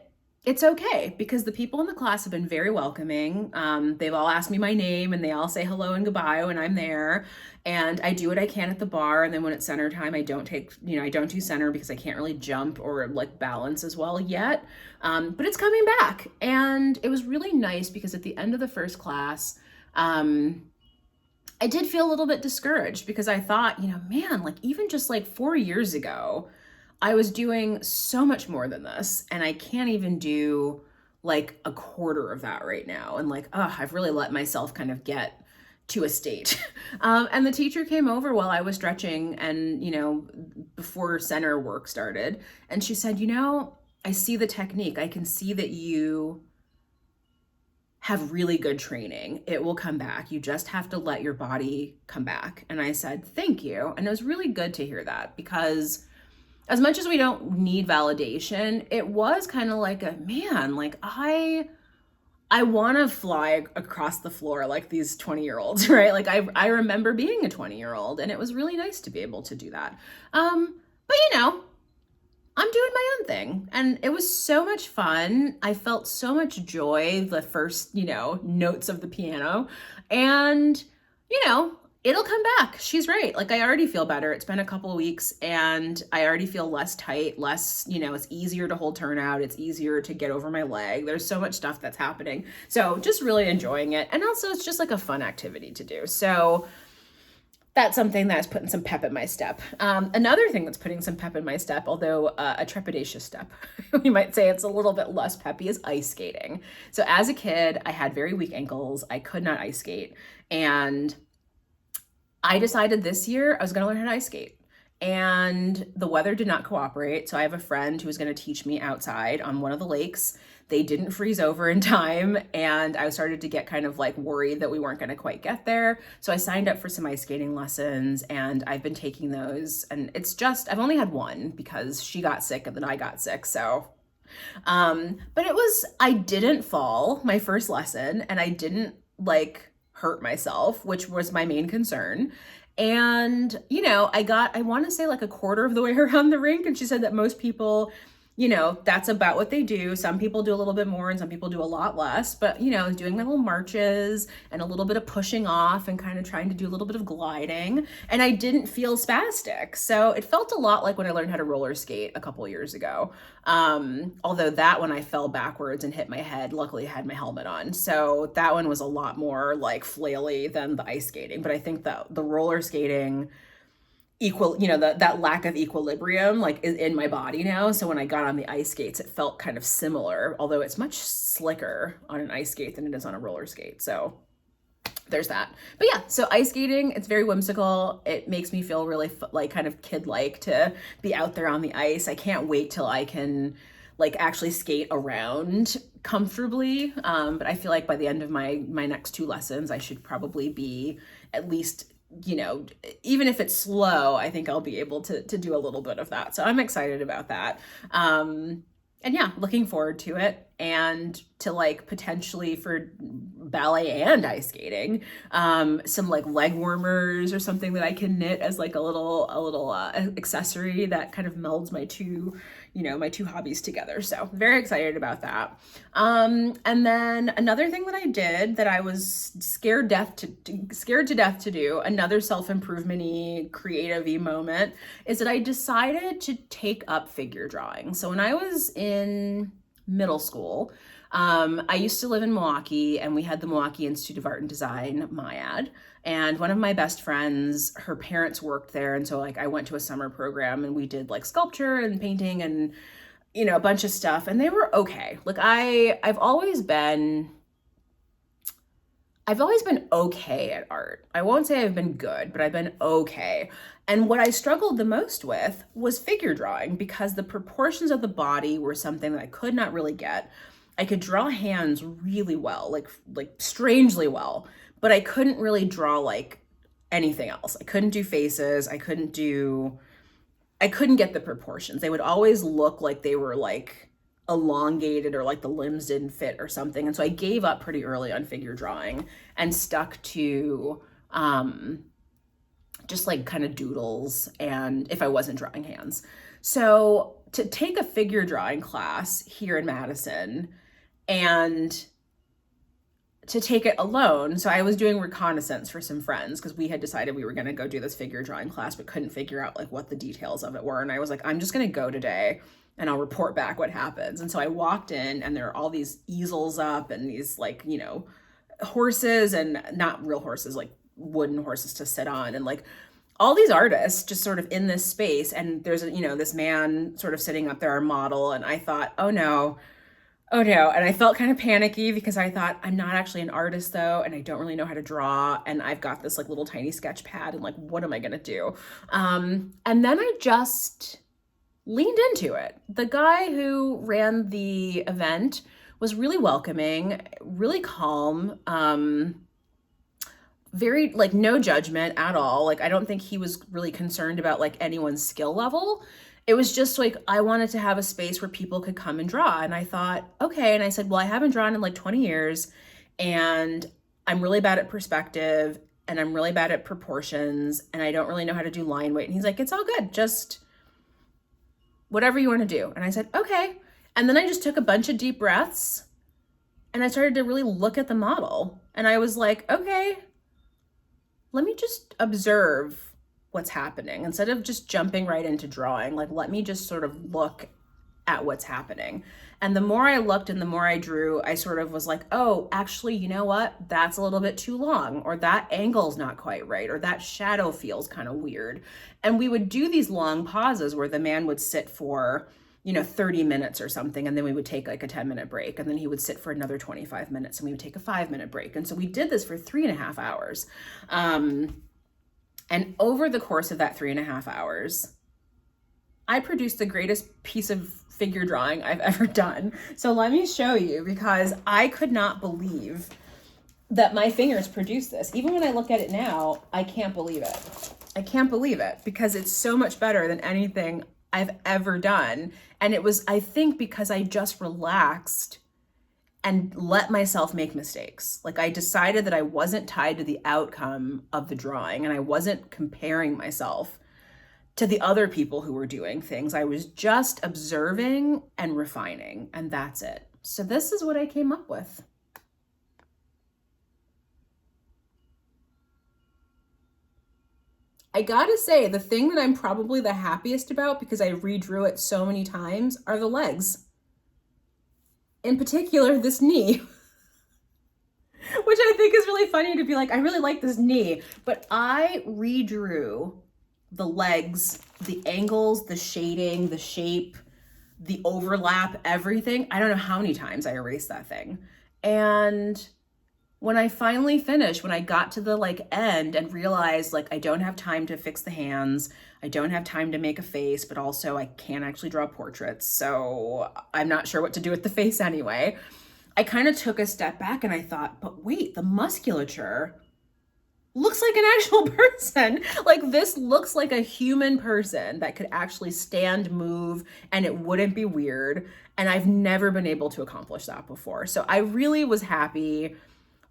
it's okay because the people in the class have been very welcoming. They've all asked me my name and they all say hello and goodbye when I'm there. And I do what I can at the bar. And then when it's center time, I don't do center because I can't really jump or like balance as well yet. But it's coming back. And it was really nice because at the end of the first class, I did feel a little bit discouraged because I thought, man, like even just like 4 years ago, I was doing so much more than this, and I can't even do like a quarter of that right now. And like, I've really let myself kind of get to a state. And the teacher came over while I was stretching and, before center work started. And she said, I see the technique. I can see that you have really good training. It will come back. You just have to let your body come back. And I said, thank you. And it was really good to hear that because as much as we don't need validation, it was kind of like I want to fly across the floor like these 20-year-olds, right? Like I remember being a 20-year-old and it was really nice to be able to do that. But I'm doing my own thing and it was so much fun. I felt so much joy the first, notes of the piano and, it'll come back. She's right. Like I already feel better. It's been a couple of weeks and I already feel less tight, less, it's easier to hold turnout. It's easier to get over my leg. There's so much stuff that's happening. So just really enjoying it. And also it's just like a fun activity to do. So that's something that's putting some pep in my step. Another thing that's putting some pep in my step, although a trepidatious step, we might say it's a little bit less peppy, is ice skating. So as a kid, I had very weak ankles. I could not ice skate. And I decided this year I was going to learn how to ice skate and the weather did not cooperate. So I have a friend who was going to teach me outside on one of the lakes. They didn't freeze over in time. And I started to get kind of like worried that we weren't going to quite get there. So I signed up for some ice skating lessons and I've been taking those. And I've only had one because she got sick and then I got sick. So, but I didn't fall my first lesson and I didn't hurt myself, which was my main concern. And, I want to say like a quarter of the way around the rink. And she said that most people, that's about what they do. Some people do a little bit more and some people do a lot less, but, doing my little marches and a little bit of pushing off and kind of trying to do a little bit of gliding. And I didn't feel spastic. So it felt a lot like when I learned how to roller skate a couple years ago. Although that one I fell backwards and hit my head, luckily I had my helmet on. So that one was a lot more like flaily than the ice skating. But I think that the roller skating that lack of equilibrium is in my body now. So when I got on the ice skates, it felt kind of similar, although it's much slicker on an ice skate than it is on a roller skate. So there's that. But yeah, so ice skating, it's very whimsical. It makes me feel really kind of kid-like to be out there on the ice. I can't wait till I can actually skate around comfortably. But I feel like by the end of my next 2 lessons, I should probably be at least, even if it's slow, I think I'll be able to do a little bit of that. So I'm excited about that. And yeah, looking forward to it. And to potentially for ballet and ice skating, some leg warmers or something that I can knit as a little accessory that kind of melds my two hobbies together. So very excited about that. And then another thing that I did that I was scared to death to do, another self-improvement-y, creative-y moment, is that I decided to take up figure drawing. So when I was in middle school, I used to live in Milwaukee and we had the Milwaukee Institute of Art and Design, MIAD. And one of my best friends, her parents worked there. And so I went to a summer program and we did sculpture and painting and, a bunch of stuff. And they were okay. I've always been okay at art. I won't say I've been good, but I've been okay. And what I struggled the most with was figure drawing because the proportions of the body were something that I could not really get. I could draw hands really well, strangely well, but I couldn't really draw anything else. I couldn't do faces. I couldn't get the proportions. They would always look like they were elongated or like the limbs didn't fit or something. And so I gave up pretty early on figure drawing and stuck to just like kind of doodles and if I wasn't drawing hands. So to take a figure drawing class here in Madison and to take it alone. So I was doing reconnaissance for some friends because we had decided we were going to go do this figure drawing class, but couldn't figure out like what the details of it were. And I was like, I'm just going to go today and I'll report back what happens. And so I walked in and there are all these easels up and these like, you know, horses and not real horses, like wooden horses to sit on, and like all these artists just sort of in this space. And there's a, you know, this man sort of sitting up there, our model. And I thought, oh no. And I felt kind of panicky because I thought, I'm not actually an artist though, and I don't really know how to draw, and I've got this like little tiny sketch pad, and like, what am I gonna do? And then I just leaned into it. The guy who ran the event was really welcoming, really calm, very like no judgment at all. Like, I don't think he was really concerned about like anyone's skill level. It was just like, I wanted to have a space where people could come and draw. And I thought, okay. And I said, well, I haven't drawn in like 20 years and I'm really bad at perspective and I'm really bad at proportions and I don't really know how to do line weight. And he's like, it's all good. Just whatever you want to do. And I said, okay. And then I just took a bunch of deep breaths and I started to really look at the model. And I was like, okay, let me just observe what's happening instead of just jumping right into drawing. Like, let me just sort of look at what's happening. And the more I looked and the more I drew, I sort of was like, oh, actually, you know what? That's a little bit too long, or that angle's not quite right, or that shadow feels kind of weird. And we would do these long pauses where the man would sit for, you know, 30 minutes or something. And then we would take like a 10-minute break. And then he would sit for another 25 minutes and we would take a 5-minute break. And so we did this for 3.5 hours. And over the course of that 3.5 hours, I produced the greatest piece of figure drawing I've ever done. So let me show you, because I could not believe that my fingers produced this. Even when I look at it now, I can't believe it. I can't believe it because it's so much better than anything I've ever done. And it was, I think, because I just relaxed and let myself make mistakes. Like, I decided that I wasn't tied to the outcome of the drawing and I wasn't comparing myself to the other people who were doing things. I was just observing and refining, and that's it. So this is what I came up with. I gotta say, the thing that I'm probably the happiest about, because I redrew it so many times, are the legs. In particular, this knee, which I think is really funny to be like, I really like this knee, but I redrew the legs, the angles, the shading, the shape, the overlap, everything. I don't know how many times I erased that thing. And when I finally finished, when I got to the like end and realized like, I don't have time to fix the hands, I don't have time to make a face, but also I can't actually draw portraits. So I'm not sure what to do with the face anyway. I kind of took a step back and I thought, but wait, the musculature looks like an actual person. Like, this looks like a human person that could actually stand, move, and it wouldn't be weird. And I've never been able to accomplish that before. So I really was happy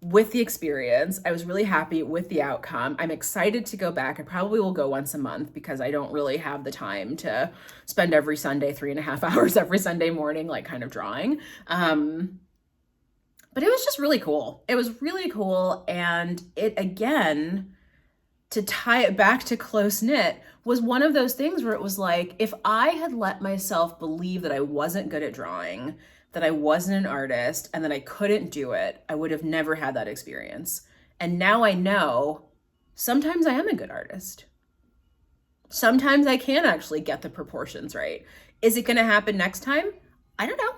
with the experience. I was really happy with the outcome. I'm excited to go back. I probably will go once a month because I don't really have the time to spend every Sunday 3.5 hours every Sunday morning, like kind of drawing. But it was just really cool. It was really cool. And it, again, to tie it back to close knit, was one of those things where it was like, if I had let myself believe that I wasn't good at drawing, that I wasn't an artist, and that I couldn't do it, I would have never had that experience. And now I know sometimes I am a good artist. Sometimes I can actually get the proportions right. Is it going to happen next time? I don't know.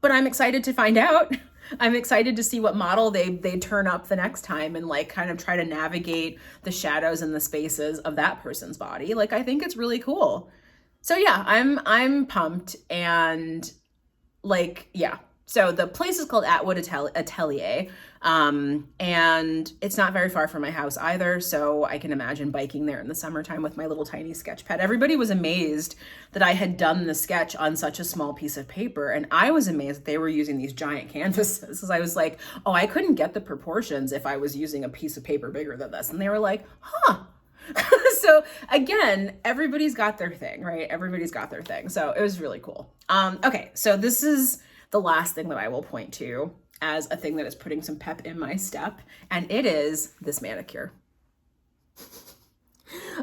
But I'm excited to find out. I'm excited to see what model they turn up the next time and like kind of try to navigate the shadows and the spaces of that person's body. Like, I think it's really cool. So yeah, I'm pumped, and like, yeah, So the place is called Atwood Atelier, and it's not very far from my house either, so I can imagine biking there in the summertime with my little tiny sketch pad. Everybody was amazed that I had done the sketch on such a small piece of paper, and I was amazed that they were using these giant canvases, because I was like, oh, I couldn't get the proportions if I was using a piece of paper bigger than this. And they were like, huh. So again, everybody's got their thing, right? Everybody's got their thing. So it was really cool. Okay, so this is the last thing that I will point to as a thing that is putting some pep in my step, and it is this manicure.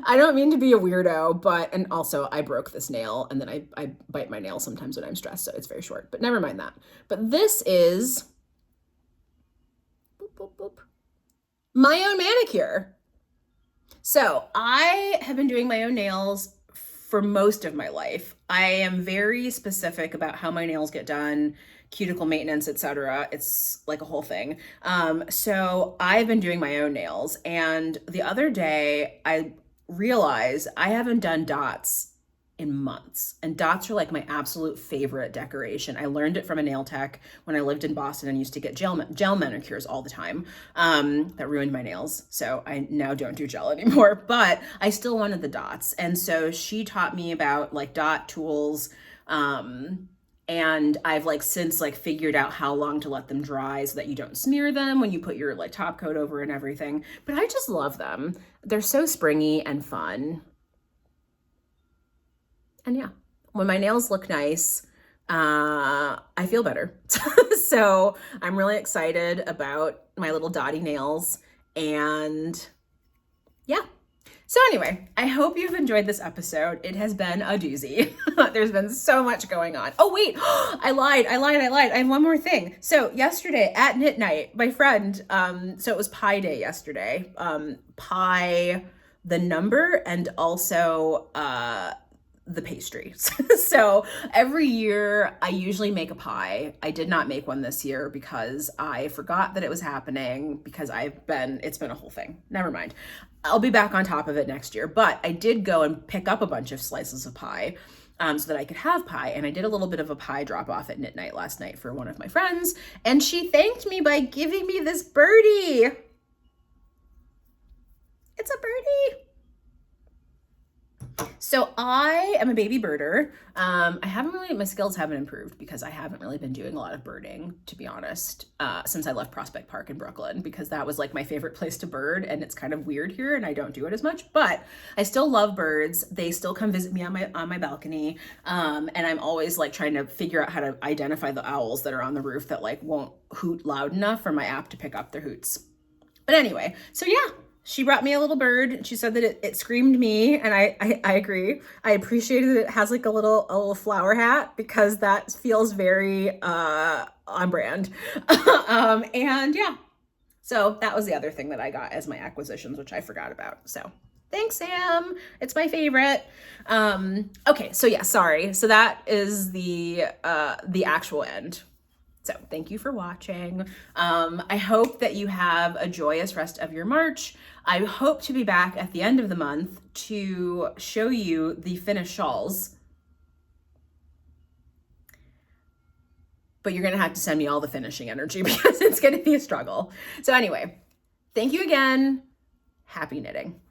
I don't mean to be a weirdo, and also I broke this nail, and then I bite my nail sometimes when I'm stressed, so it's very short, but never mind that. But this is boop, boop, boop, my own manicure. So I have been doing my own nails for most of my life. I am very specific about how my nails get done, cuticle maintenance, etc. It's like a whole thing. So I've been doing my own nails, and the other day I realized I haven't done dots in months, and dots are like my absolute favorite decoration. I learned it from a nail tech when I lived in Boston and used to get gel manicures all the time. That ruined my nails, so I now don't do gel anymore, but I still wanted the dots. And so she taught me about like dot tools, and I've like since like figured out how long to let them dry so that you don't smear them when you put your like top coat over and everything. But I just love them. They're so springy and fun. And yeah, when my nails look nice, I feel better. So I'm really excited about my little dotty nails, and yeah. So anyway, I hope you've enjoyed this episode. It has been a doozy. There's been so much going on. Oh wait, I lied. I have one more thing. So yesterday at knit night, my friend, so it was pie day yesterday. Pie, the number, and also, the pastry. So every year I usually make a pie. I did not make one this year because I forgot that it was happening, because it's been a whole thing. Never mind. I'll be back on top of it next year, but I did go and pick up a bunch of slices of pie so that I could have pie. And I did a little bit of a pie drop off at knit night last night for one of my friends, and she thanked me by giving me this birdie. It's a birdie. So I am a baby birder. My skills haven't improved because I haven't really been doing a lot of birding, to be honest, since I left Prospect Park in Brooklyn, because that was like my favorite place to bird, and it's kind of weird here and I don't do it as much, but I still love birds. They still come visit me on my balcony. And I'm always like trying to figure out how to identify the owls that are on the roof that like won't hoot loud enough for my app to pick up their hoots. But anyway, so yeah. She brought me a little bird. She said that it screamed me, and I agree. I appreciated that it has like a little flower hat, because that feels very on brand. And yeah, so that was the other thing that I got as my acquisitions, which I forgot about. So thanks, Sam. It's my favorite. Okay, so yeah, sorry. So that is the actual end. So thank you for watching. I hope that you have a joyous rest of your March. I hope to be back at the end of the month to show you the finished shawls. But you're gonna have to send me all the finishing energy because it's gonna be a struggle. So anyway, thank you again. Happy knitting.